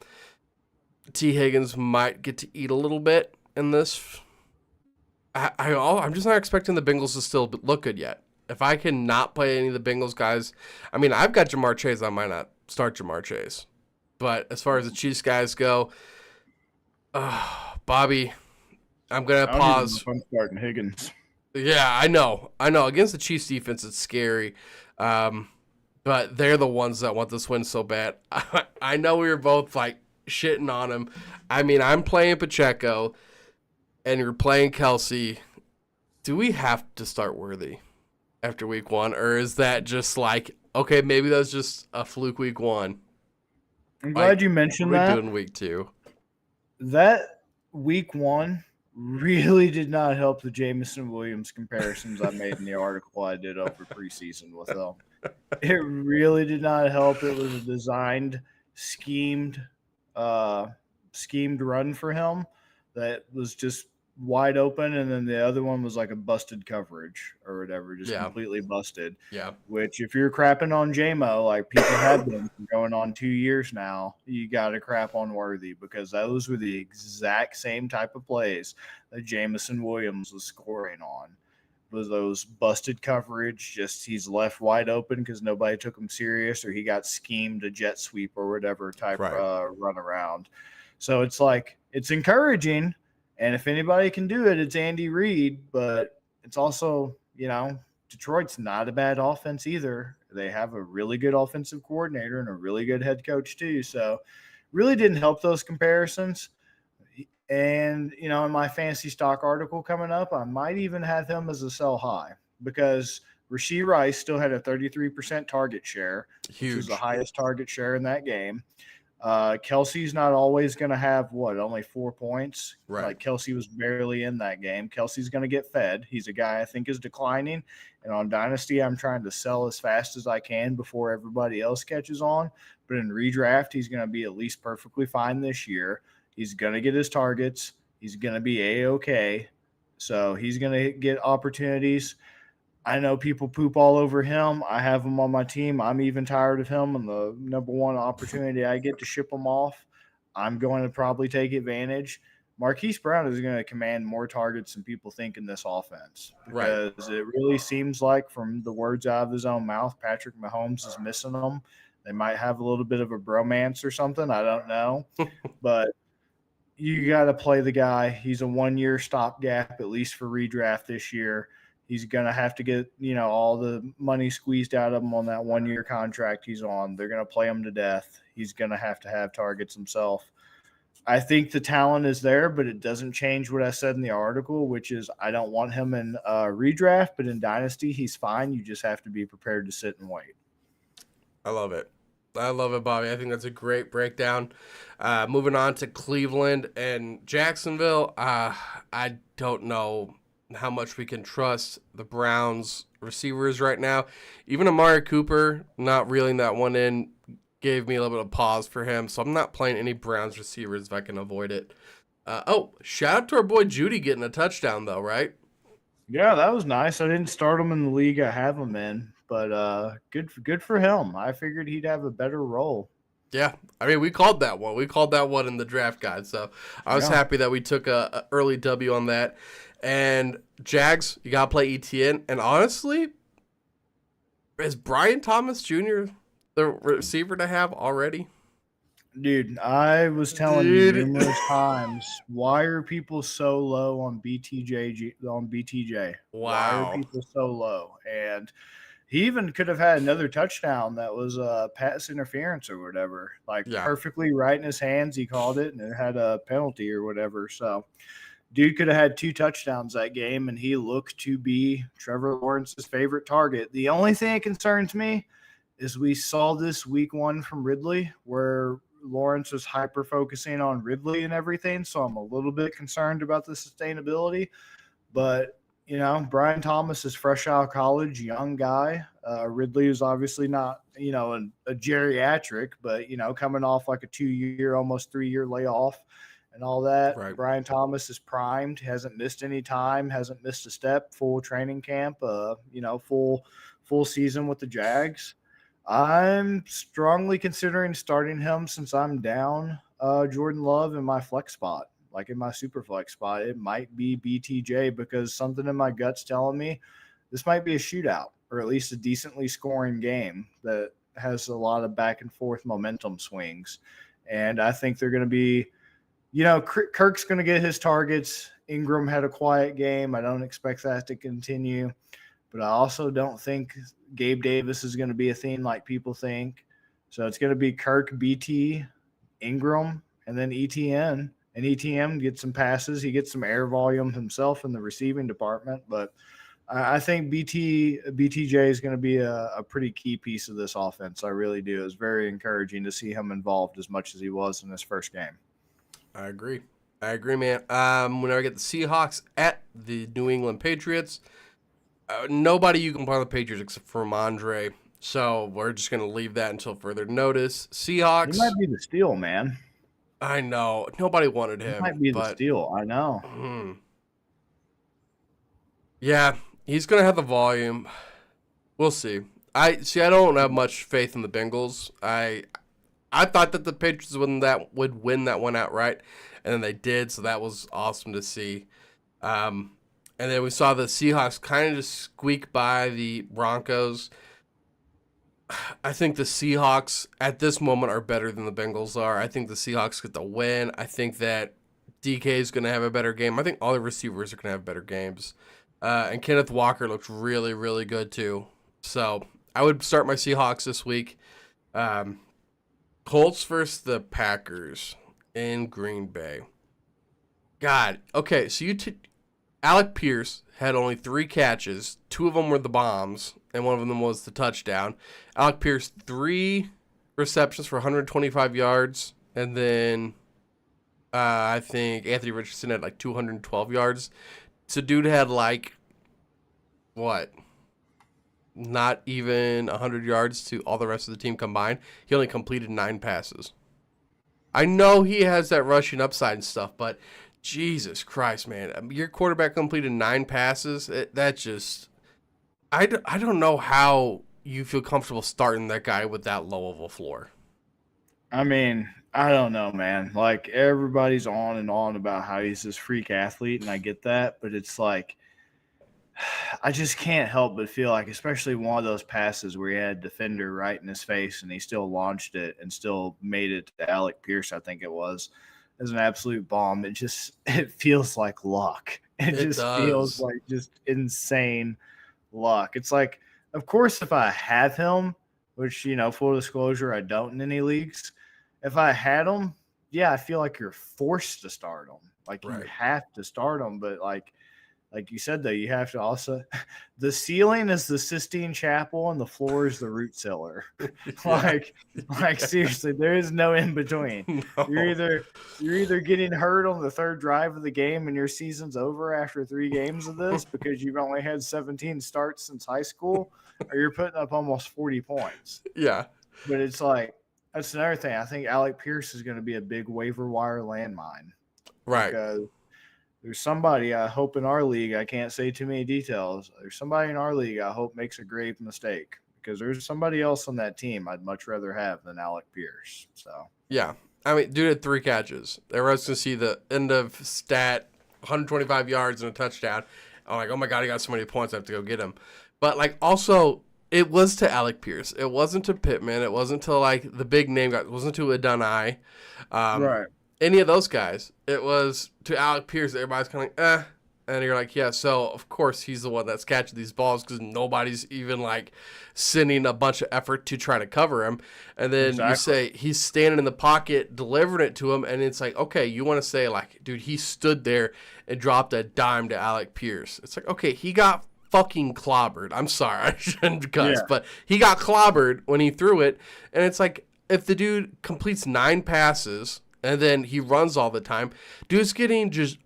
T. Higgins might get to eat a little bit in this. I'm just not expecting the Bengals to still look good yet. If I can not play any of the Bengals guys, I mean, I've got Jamar Chase. I might not start Jamar Chase. But as far as the Chiefs guys go, Bobby, I'm going to pause. I'm starting Higgins. Yeah, I know. Against the Chiefs defense, it's scary. But they're the ones that want this win so bad. I know we were both like shitting on him. I mean, I'm playing Pacheco, and you're playing Kelsey. Do we have to start Worthy after week 1? Or is that just like, okay, maybe that's just a fluke week 1? I'm glad you mentioned that. We're doing week 2. That week 1, really did not help the Jamison Williams comparisons I made in the article I did over preseason with them. It really did not help. It was a designed, schemed, uh, schemed run for him that was just wide open, and then the other one was like a busted coverage or whatever, just Yeah. completely busted. Yeah. Which, if you're crapping on JMO, like people have been for going on 2 years now, you got to crap on Worthy, because those were the exact same type of plays that Jamison Williams was scoring on. Was those busted coverage, just he's left wide open because nobody took him serious, or he got schemed a jet sweep or whatever type Right. run around. So it's like, it's encouraging, and if anybody can do it, it's Andy Reid. But it's also, Detroit's not a bad offense either. They have a really good offensive coordinator and a really good head coach too. So really didn't help those comparisons. And, in my fantasy stock article coming up, I might even have him as a sell high, because Rashee Rice still had a 33% target share, which was the Huge. highest target share in that game. Kelsey's not always going to have only 4 points. Right. Like, Kelsey was barely in that game. Kelsey's going to get fed. He's a guy I think is declining. And on Dynasty, I'm trying to sell as fast as I can before everybody else catches on. But in redraft, he's going to be at least perfectly fine this year. He's going to get his targets. He's going to be A-okay. So he's going to get opportunities. I know people poop all over him. I have him on my team. I'm even tired of him. And the number one opportunity I get to ship him off, I'm going to probably take advantage. Marquise Brown is going to command more targets than people think in this offense, because it really seems like, from the words out of his own mouth, Patrick Mahomes is missing them. They might have a little bit of a bromance or something. I don't know. But you got to play the guy. He's a 1-year stopgap, at least for redraft this year. He's going to have to get, all the money squeezed out of him on that 1-year contract he's on. They're going to play him to death. He's going to have targets himself. I think the talent is there, but it doesn't change what I said in the article, which is I don't want him in redraft, but in Dynasty, he's fine. You just have to be prepared to sit and wait. I love it. I love it, Bobby. I think that's a great breakdown. Moving on to Cleveland and Jacksonville. I don't know how much we can trust the Browns receivers right now. Even Amari Cooper, not reeling that one in, gave me a little bit of pause for him. So I'm not playing any Browns receivers if I can avoid it. Shout out to our boy Judy getting a touchdown, though, right? Yeah, that was nice. I didn't start him in the league I have him in, but good for him. I figured he'd have a better role. Yeah, I mean, we called that one. We called that one in the draft guide, so I was happy that we took a early W on that. And Jags, you got to play ETN. And honestly, is Brian Thomas Jr. the receiver to have already? Dude, I was telling you numerous times, why are people so low on BTJ? Wow. Why are people so low? And he even could have had another touchdown that was pass interference or whatever. Perfectly right in his hands, he called it, and it had a penalty or whatever. So, dude could have had 2 touchdowns that game, and he looked to be Trevor Lawrence's favorite target. The only thing that concerns me is we saw this week 1 from Ridley, where Lawrence was hyper focusing on Ridley and everything. So I'm a little bit concerned about the sustainability. But, Brian Thomas is fresh out of college, young guy. Ridley is obviously not, a geriatric, but, coming off like a 2-year, almost 3-year layoff and all that. Right. Brian Thomas is primed, hasn't missed any time, hasn't missed a step, full training camp, full season with the Jags. I'm strongly considering starting him since I'm down Jordan Love in my flex spot, like in my super flex spot. It might be BTJ, because something in my gut's telling me this might be a shootout, or at least a decently scoring game that has a lot of back and forth momentum swings. And I think they're going to be, Kirk's going to get his targets. Ingram had a quiet game. I don't expect that to continue. But I also don't think Gabe Davis is going to be a theme like people think. So it's going to be Kirk, BT, Ingram, and then ETN. And ETN gets some passes. He gets some air volume himself in the receiving department. But I think BTJ is going to be a pretty key piece of this offense. I really do. It was very encouraging to see him involved as much as he was in this first game. I agree. I agree, man. Whenever I get the Seahawks at the New England Patriots, nobody you can play on the Patriots except for Ramondre. So we're just going to leave that until further notice. He might Seahawks, be the steal, man. I know. Nobody wanted He him, might be the but steal. I know. yeah, he's going to have the volume. We'll see. I don't have much faith in the Bengals. I thought that the Patriots would win that one outright, and then they did, so that was awesome to see. And then we saw the Seahawks kind of just squeak by the Broncos. I think the Seahawks at this moment are better than the Bengals are. I think the Seahawks get the win. I think that DK is going to have a better game. I think all the receivers are going to have better games. And Kenneth Walker looked really, really good too. So I would start my Seahawks this week. Colts versus the Packers in Green Bay. God. Okay, so Alec Pierce had only 3 catches. 2 of them were the bombs, and one of them was the touchdown. Alec Pierce, 3 receptions for 125 yards, and then I think Anthony Richardson had like 212 yards. So dude had like, what? Not even 100 yards to all the rest of the team combined. He only completed 9 passes. I know he has that rushing upside and stuff, but Jesus Christ, man. Your quarterback completed 9 passes. That just... I don't know how you feel comfortable starting that guy with that low of a floor. I mean, I don't know, man. Like, everybody's on and on about how he's this freak athlete, and I get that, but it's like, I just can't help but feel like, especially one of those passes where he had a defender right in his face and he still launched it and still made it to Alec Pierce, I think it was, as an absolute bomb. It feels like luck. It just does. feels like just insane luck. It's like, of course, if I have him, which, full disclosure, I don't in any leagues, if I had him, yeah, I feel like you're forced to start him. Like, you have to start him, but like you said, though, you have to also – the ceiling is the Sistine Chapel and the floor is the root cellar. Like, seriously, there is no in between. No. You're either getting hurt on the 3rd drive of the game and your season's over after 3 games of this because you've only had 17 starts since high school, or you're putting up almost 40 points. Yeah. But it's like – that's another thing. I think Alec Pierce is going to be a big waiver wire landmine. Right. Because there's somebody I hope in our league, I can't say too many details. There's somebody in our league I hope makes a grave mistake because there's somebody else on that team I'd much rather have than Alec Pierce. So yeah, I mean, dude had 3 catches. Everyone's gonna see the end of stat, 125 yards and a touchdown. I'm like, oh my god, he got so many points, I have to go get him. But like, also, it was to Alec Pierce. It wasn't to Pittman. It wasn't to like the big name guy. It wasn't to Adonai. Right. Any of those guys. It was to Alec Pierce. Everybody's kind of like, and you're like, yeah, so of course he's the one that's catching these balls because nobody's even like sending a bunch of effort to try to cover him. And then you say he's standing in the pocket, delivering it to him, and it's like, okay, you want to say like, dude, he stood there and dropped a dime to Alec Pierce. It's like, okay, he got fucking clobbered. I'm sorry, I shouldn't cuss, but he got clobbered when he threw it. And it's like, if the dude completes 9 passes and then he runs all the time, dude's getting just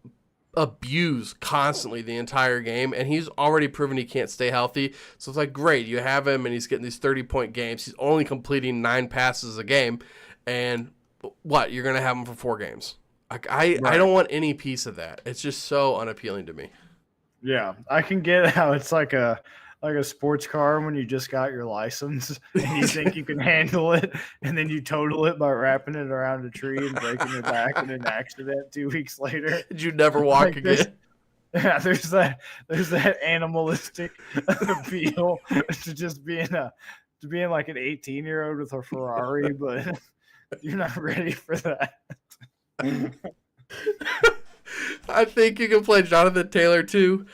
abused constantly the entire game, and he's already proven he can't stay healthy. So it's like, great, you have him, and he's getting these 30-point games. He's only completing 9 passes a game, and what? You're going to have him for 4 games. Like, I don't want any piece of that. It's just so unappealing to me. Yeah, I can get how it's like a sports car when you just got your license and you think you can handle it, and then you total it by wrapping it around a tree and breaking your back in an accident 2 weeks later. Did you never walk again? Yeah, there's that animalistic appeal to just being like an 18-year-old with a Ferrari, but you're not ready for that. I think you can play Jonathan Taylor too.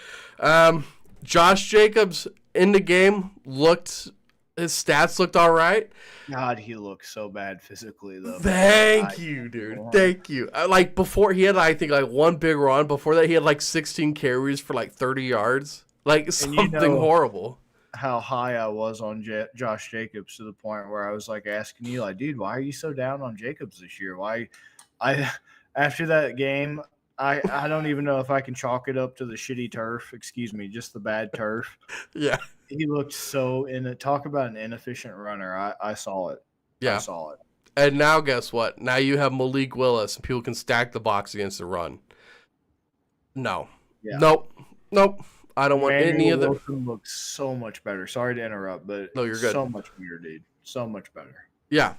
Josh Jacobs in the game his stats looked all right. God, he looked so bad physically though. Thank you, dude. Thank you. Like before, he had I think like 1 big run. Before that, he had like 16 carries for like 30 yards. Like something horrible. How high I was on Josh Jacobs to the point where I was like asking you, like, dude, why are you so down on Jacobs this year? Why? after that game, I don't even know if I can chalk it up to the shitty turf. Excuse me, just the bad turf. Yeah. He looked so in it. Talk about an inefficient runner. I saw it. I Yeah. saw it. And now guess what? Now you have Malik Willis and people can stack the box against the run. No. Yeah. Nope. Nope. I don't want any Emmanuel of the. Wilson looks so much better. Sorry to interrupt, but No, you're good. so much better, dude. So much better. Yeah.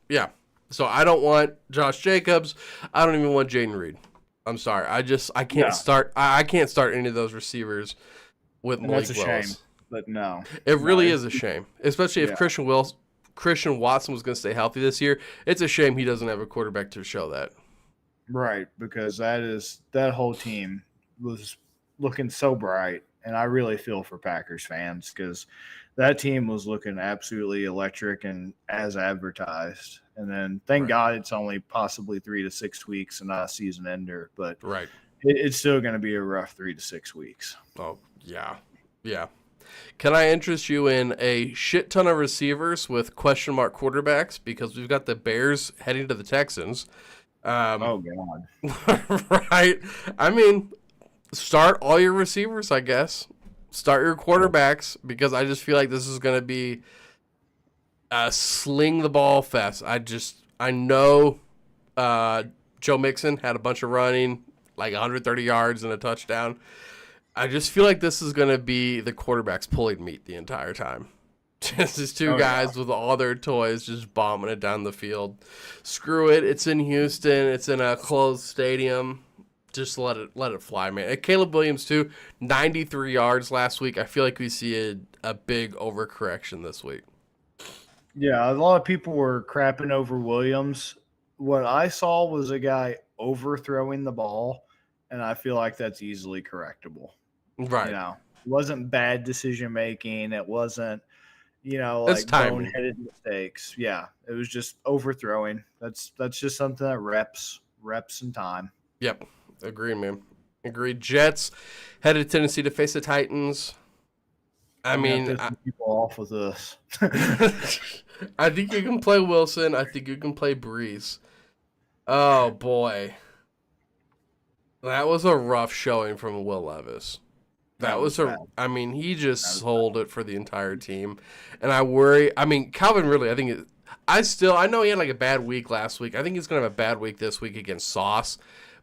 Yeah. So I don't want Josh Jacobs. I don't even want Jaden Reed. I'm sorry. I can't start. I can't start any of those receivers with And Malik that's a Willis. shame. But no. It really No, is a shame, especially if Yeah. Christian Watson was going to stay healthy this year. It's a shame he doesn't have a quarterback to show that. Right, because that whole team was looking so bright, and I really feel for Packers fans because that team was looking absolutely electric and as advertised. And then thank Right. God it's only possibly 3 to 6 weeks and not a season ender, but Right. it's still going to be a rough 3 to 6 weeks. Oh, yeah. Yeah. Can I interest you in a shit ton of receivers with question mark quarterbacks? Because we've got the Bears heading to the Texans. Oh God! Right. I mean, start all your receivers, I guess. Start your quarterbacks because I just feel like this is going to be a sling the ball fest. I know Joe Mixon had a bunch of running, like 130 yards and a touchdown. I just feel like this is going to be the quarterbacks pulling meat the entire time. Just these two guys with all their toys just bombing it down the field. Screw it. It's in Houston. It's in a closed stadium. Just let it fly, man. And Caleb Williams, too, 93 yards last week. I feel like we see a big overcorrection this week. Yeah, a lot of people were crapping over Williams. What I saw was a guy overthrowing the ball, and I feel like that's easily correctable. Right. You know, it wasn't bad decision making. It wasn't, That's like timing. boneheaded mistakes. Yeah, it was just overthrowing. That's just something that reps and time. Yep. Agreed, man. Agreed. Jets headed to Tennessee to face the Titans. I mean, pissing people off with this. I think you can play Wilson. I think you can play Breeze. Oh, boy. That was a rough showing from Will Levis. I mean, he just sold it for the entire team. And I worry, Calvin Ridley, I know he had like a bad week last week. I think he's going to have a bad week this week against Sauce.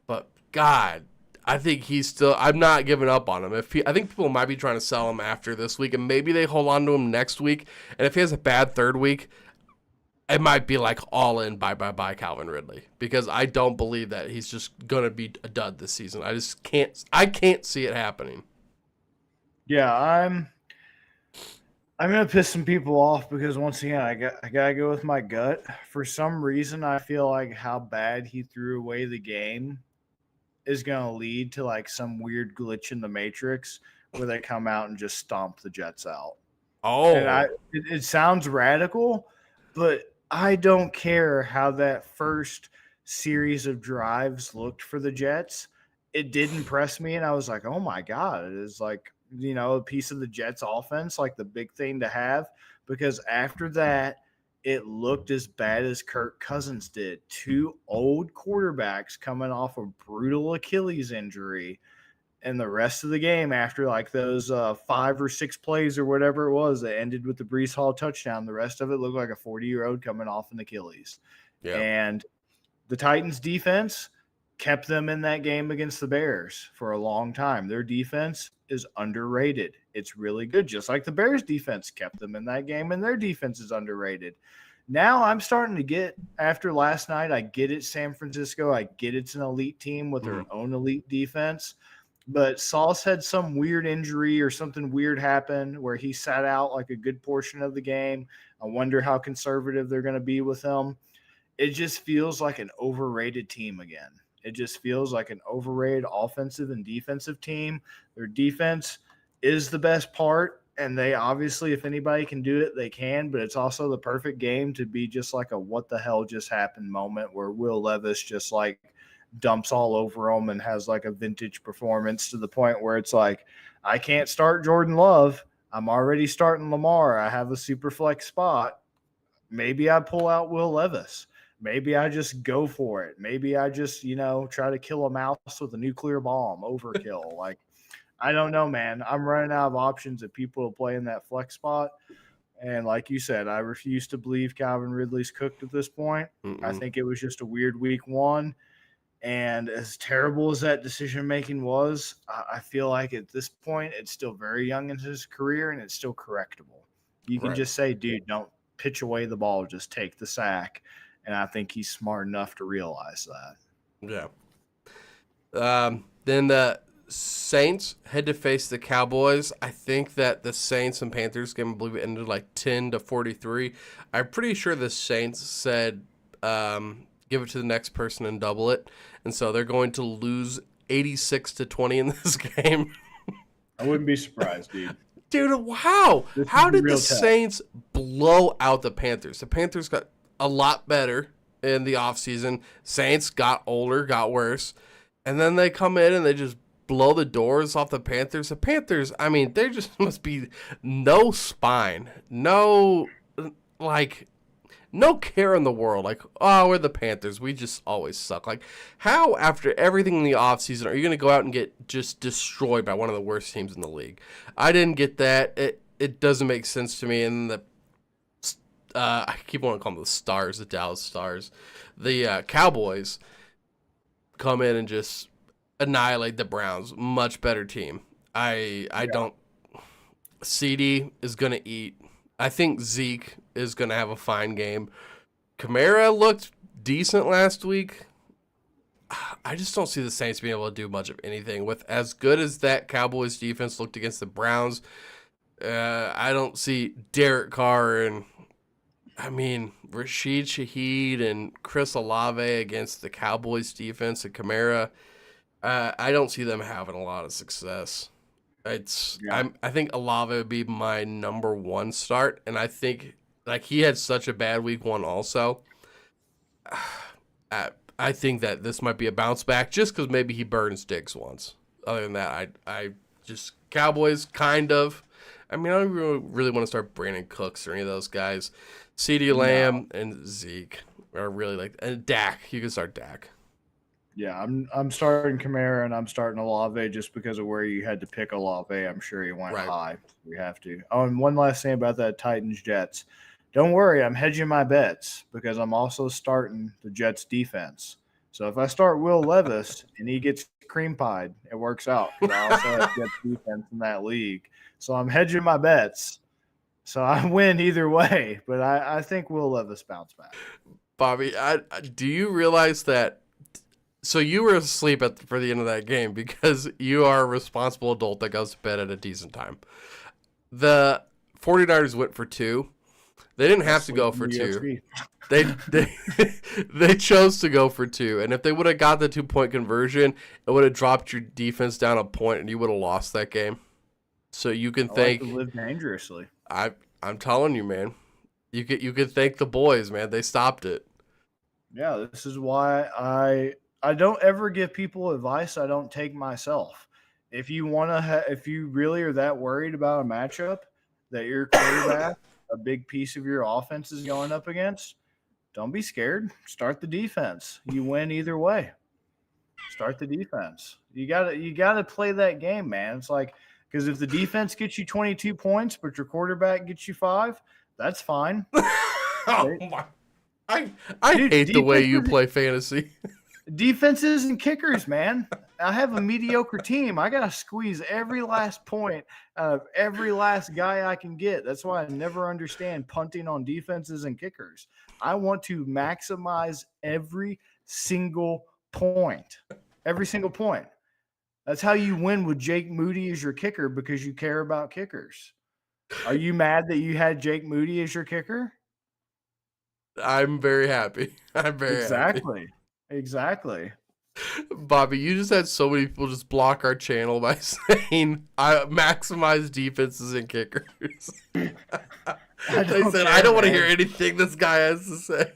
But, God, I think I'm not giving up on him. I think people might be trying to sell him after this week, and maybe they hold on to him next week. And if he has a bad third week, it might be like all in bye Calvin Ridley, because I don't believe that he's just gonna be a dud this season. I can't see it happening. Yeah, I'm gonna piss some people off because once again I gotta go with my gut. For some reason, I feel like how bad he threw away the game is gonna lead to like some weird glitch in the matrix where they come out and just stomp the Jets out. Oh, And it sounds radical, but I don't care how that first series of drives looked for the Jets. It did impress me, and I was like, oh my God, it is like, a piece of the Jets offense, like the big thing to have. Because after that, it looked as bad as Kirk Cousins did. Two old quarterbacks coming off a brutal Achilles injury. And the rest of the game, after like those 5 or 6 plays or whatever it was that ended with the Brees Hall touchdown, the rest of it looked like a 40-year-old coming off an Achilles. yeah. And the Titans defense kept them in that game against the Bears for a long time. Their defense is underrated. It's really good, just like the Bears defense kept them in that game, and their defense is underrated. Now I'm starting to get, after last night, I get it, San Francisco. I get it's an elite team with their own elite defense. But Sauce had some weird injury or something weird happen where he sat out like a good portion of the game. I wonder how conservative they're going to be with him. It just feels like an overrated team again. It just feels like an overrated offensive and defensive team. Their defense is the best part, and they obviously, if anybody can do it, they can. But it's also the perfect game to be just like a what the hell just happened moment where Will Levis just like dumps all over him and has like a vintage performance to the point where it's like, I can't start Jordan Love. I'm already starting Lamar. I have a super flex spot. Maybe I pull out Will Levis. maybe I just go for it. Maybe I just, try to kill a mouse with a nuclear bomb, overkill. Like, I don't know, man. I'm running out of options of people to play in that flex spot. And like you said, I refuse to believe Calvin Ridley's cooked at this point. I Mm-mm. think it was just a weird week one. And as terrible as that decision making was, I feel like at this point, it's still very young in his career and it's still correctable. You can Right. just say, dude, don't pitch away the ball, just take the sack. And I think he's smart enough to realize that. Yeah. Then the Saints had to face the Cowboys. I think that the Saints and Panthers game, I believe it ended like 10-43. I'm pretty sure the Saints said, give it to the next person and double it. And so they're going to lose 86-20 in this game. I wouldn't be surprised, dude. Dude, wow. This How is did real the tough. Saints blow out the Panthers? The Panthers got a lot better in the offseason. Saints got older, got worse. And then they come in and they just blow the doors off the Panthers. The Panthers, I mean, there just must be no spine, no, like, no care in the world. Like, oh, we're the Panthers. We just always suck. Like, how, after everything in the offseason, are you going to go out and get just destroyed by one of the worst teams in the league? I didn't get that. It doesn't make sense to me. And I keep wanting to call them the Stars, the Dallas Stars. The Cowboys come in and just annihilate the Browns. Much better team. I don't. CD is going to eat. I think Zeke is going to have a fine game. Kamara looked decent last week. I just don't see the Saints being able to do much of anything. With as good as that Cowboys defense looked against the Browns, I don't see Derek Carr and, I mean, Rashid Shaheed and Chris Olave against the Cowboys defense and Kamara. I don't see them having a lot of success. Yeah. I think Olave would be my number one start, and I think like he had such a bad week one also. I think that this might be a bounce back just because maybe he burns Diggs once. Other than that, I just Cowboys kind of. I mean, I don't really want to start Brandon Cooks or any of those guys. CeeDee Lamb and Zeke are really like, and Dak. You can start Dak. Yeah, I'm starting Kamara and I'm starting Olave just because of where you had to pick Olave. I'm sure he went Right. high. We have to. Oh, and one last thing about that Titans Jets. Don't worry, I'm hedging my bets because I'm also starting the Jets defense. So if I start Will Levis and he gets cream pied, it works out because I also have Jets defense in that league. So I'm hedging my bets. So I win either way, but I think Will Levis bounce back. Bobby, do you realize that? So you were asleep for the end of that game because you are a responsible adult that goes to bed at a decent time. The 49ers went for 2. They didn't have to go for 2. They chose to go for 2. And if they would have got the 2-point conversion, it would have dropped your defense down a point and you would have lost that game. So you can thank. Like to live dangerously. I'm telling you, man. You could thank the boys, man. They stopped it. Yeah, this is why I don't ever give people advice I don't take myself. If you if you really are that worried about a matchup that your quarterback, a big piece of your offense is going up against, don't be scared. Start the defense. You win either way. Start the defense. You gotta play that game, man. It's like because if the defense gets you 22 points, but your quarterback gets you 5, that's fine. Oh my! I hate the way you play fantasy. Defenses and kickers, man. I have a mediocre team. I got to squeeze every last point out of every last guy I can get. That's why I never understand punting on defenses and kickers. I want to maximize every single point. Every single point. That's how you win with Jake Moody as your kicker because you care about kickers. Are you mad that you had Jake Moody as your kicker? I'm very happy. I'm very happy. Exactly. Bobby, you just had so many people just block our channel by saying I maximize defenses and kickers. They said I don't want to hear anything this guy has to say.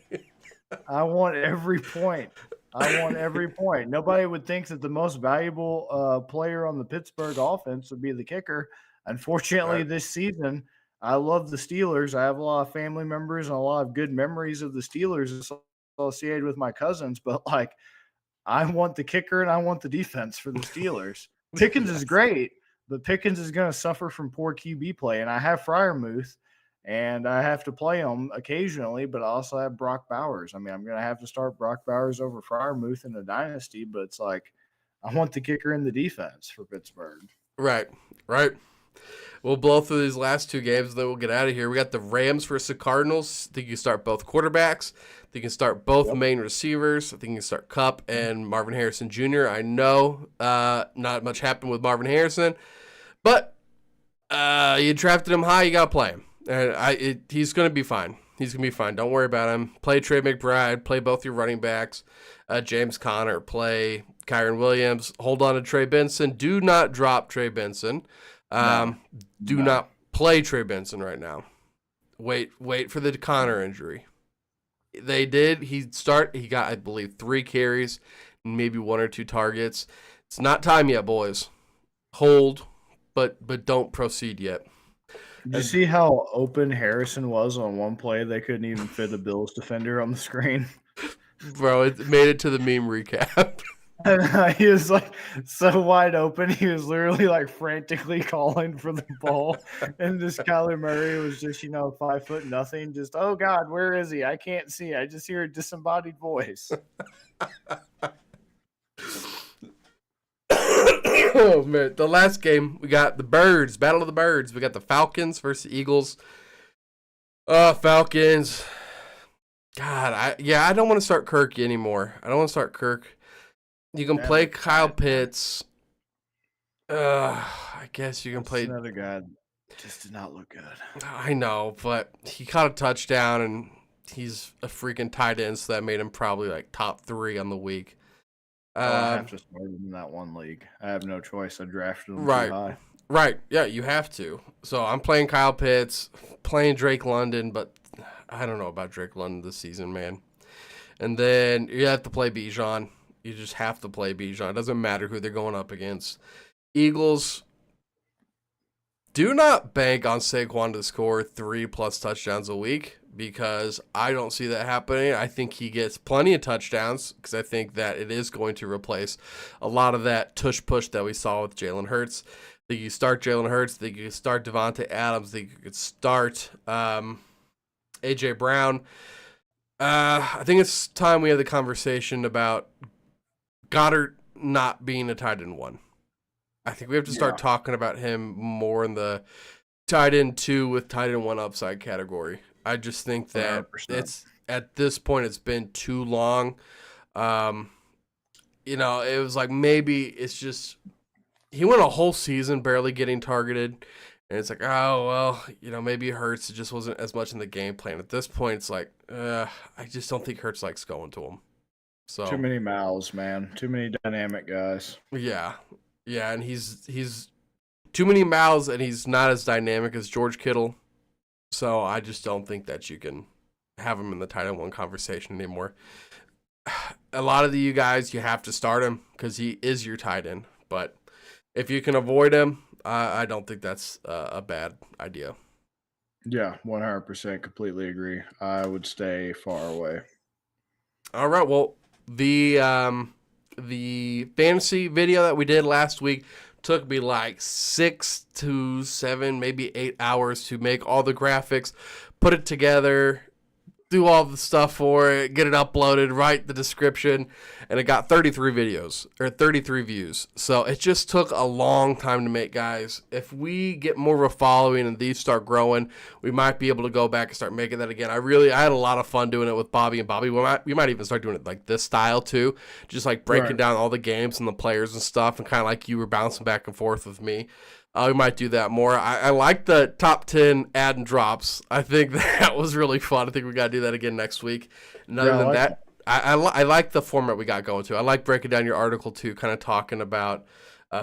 I want every point. Nobody would think that the most valuable player on the Pittsburgh offense would be the kicker. Unfortunately, this season, I love the Steelers. I have a lot of family members and a lot of good memories of the Steelers. associated with my cousins, but like I want the kicker and I want the defense for the Steelers. Pickens is great, but Pickens is going to suffer from poor QB play. And I have Freiermuth, and I have to play him occasionally, but I also have Brock Bowers. I mean, I'm going to have to start Brock Bowers over Freiermuth in a dynasty, but it's like I want the kicker and the defense for Pittsburgh. Right. We'll blow through these last two games, then we'll get out of here. We got the Rams versus the Cardinals. I think you start both quarterbacks. I think you can start both main receivers. I think you can start Kupp and Marvin Harrison Jr. I know not much happened with Marvin Harrison, but you drafted him high, you got to play him. And he's going to be fine. He's going to be fine. Don't worry about him. Play Trey McBride. Play both your running backs. James Conner. Play Kyron Williams. Hold on to Trey Benson. Do not drop Trey Benson. Do not play Trey Benson right now. Wait for the Conner injury. They did. He got, I believe, 3 carries, maybe 1 or 2 targets. It's not time yet, boys. Hold, but don't proceed yet. Did you see how open Harrison was on one play? They couldn't even fit a Bills defender on the screen. Bro, it made it to the meme recap. And he was like so wide open. He was literally like frantically calling for the ball. And this Kyler Murray was just, 5'0", just, oh God, where is he? I can't see. I just hear a disembodied voice. Oh man, the last game we got the Birds, Battle of the Birds. We got the Falcons versus the Eagles. Falcons. God, I don't want to start Kirk anymore. I don't want to start Kirk. You can play Kyle Pitts. I guess you can play another guy. Just did not look good. I know, but he caught a touchdown and he's a freaking tight end, so that made him probably like top 3 on the week. I have to start him in that one league. I have no choice. I drafted him too high. Right. Yeah, you have to. So I'm playing Kyle Pitts, playing Drake London, but I don't know about Drake London this season, man. And then you have to play Bijan. You just have to play Bijan. It doesn't matter who they're going up against. Eagles, do not bank on Saquon to score 3+ touchdowns a week, because I don't see that happening. I think he gets plenty of touchdowns because I think that it is going to replace a lot of that tush-push that we saw with Jalen Hurts. I think you start Jalen Hurts. I think you can start Devontae Adams. I think you could start A.J. Brown. I think it's time we have the conversation about Goddard not being a tight end 1. I think we have to start talking about him more in the tight end 2 with tight end 1 upside category. I just think that 100%. It's at this point it's been too long. It was like maybe it's just he went a whole season barely getting targeted, and it's like, oh well, maybe it hurts. It just wasn't as much in the game plan. At this point, it's like I just don't think Hurts likes going to him. So too many mouths, man. Too many dynamic guys. Yeah, and he's too many mouths, and he's not as dynamic as George Kittle. So I just don't think that you can have him in the tight end 1 conversation anymore. A lot of you guys, you have to start him because he is your tight end. But if you can avoid him, I don't think that's a bad idea. Yeah, 100% completely agree. I would stay far away. All right, well, the fantasy video that we did last week took me like 6 to 7, maybe 8 hours to make all the graphics, put it together, do all the stuff for it, get it uploaded, write the description, and it got 33 views. So it just took a long time to make, guys. If we get more of a following and these start growing, we might be able to go back and start making that again. I had a lot of fun doing it with Bobby and Bobby. We might even start doing it like this style too, just like breaking down all the games and the players and stuff, and kind of like you were bouncing back and forth with me. We might do that more. I like the top 10 add and drops. I think that was really fun. I think we got to do that again next week. And other than that, I like the format we got going to. I like breaking down your article too, kind of talking about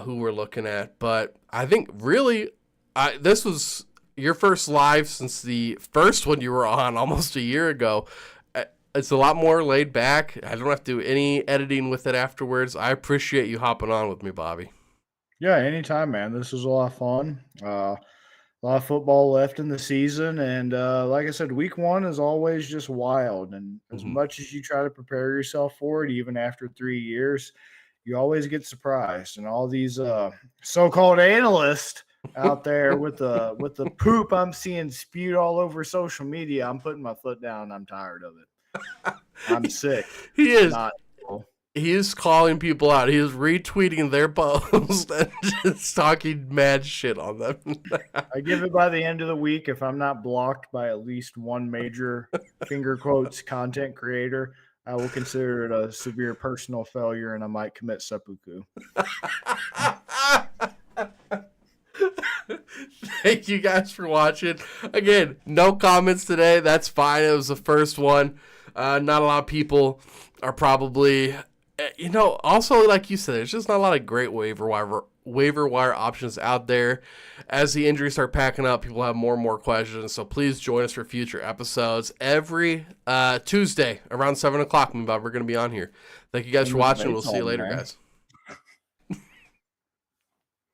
who we're looking at. But I think really this was your first live since the first one you were on almost a year ago. It's a lot more laid back. I don't have to do any editing with it afterwards. I appreciate you hopping on with me, Bobby. Yeah, anytime, man. This was a lot of fun. A lot of football left in the season, and like I said, week 1 is always just wild. And as Mhm. much as you try to prepare yourself for it, even after 3 years, you always get surprised. And all these so-called analysts out there with the poop I'm seeing spewed all over social media, I'm putting my foot down. I'm tired of it. I'm sick. He is. Not cool. He is calling people out. He is retweeting their posts and just talking mad shit on them. I give it by the end of the week. If I'm not blocked by at least one major finger quotes content creator, I will consider it a severe personal failure and I might commit seppuku. Thank you guys for watching. Again, no comments today. That's fine. It was the first one. Not a lot of people are probably, also like you said, there's just not a lot of great waiver wire options out there. As the injuries start packing up, people have more and more questions. So please join us for future episodes every Tuesday around 7 o'clock. We're going to be on here. Thank you guys for watching. We'll see you later, guys.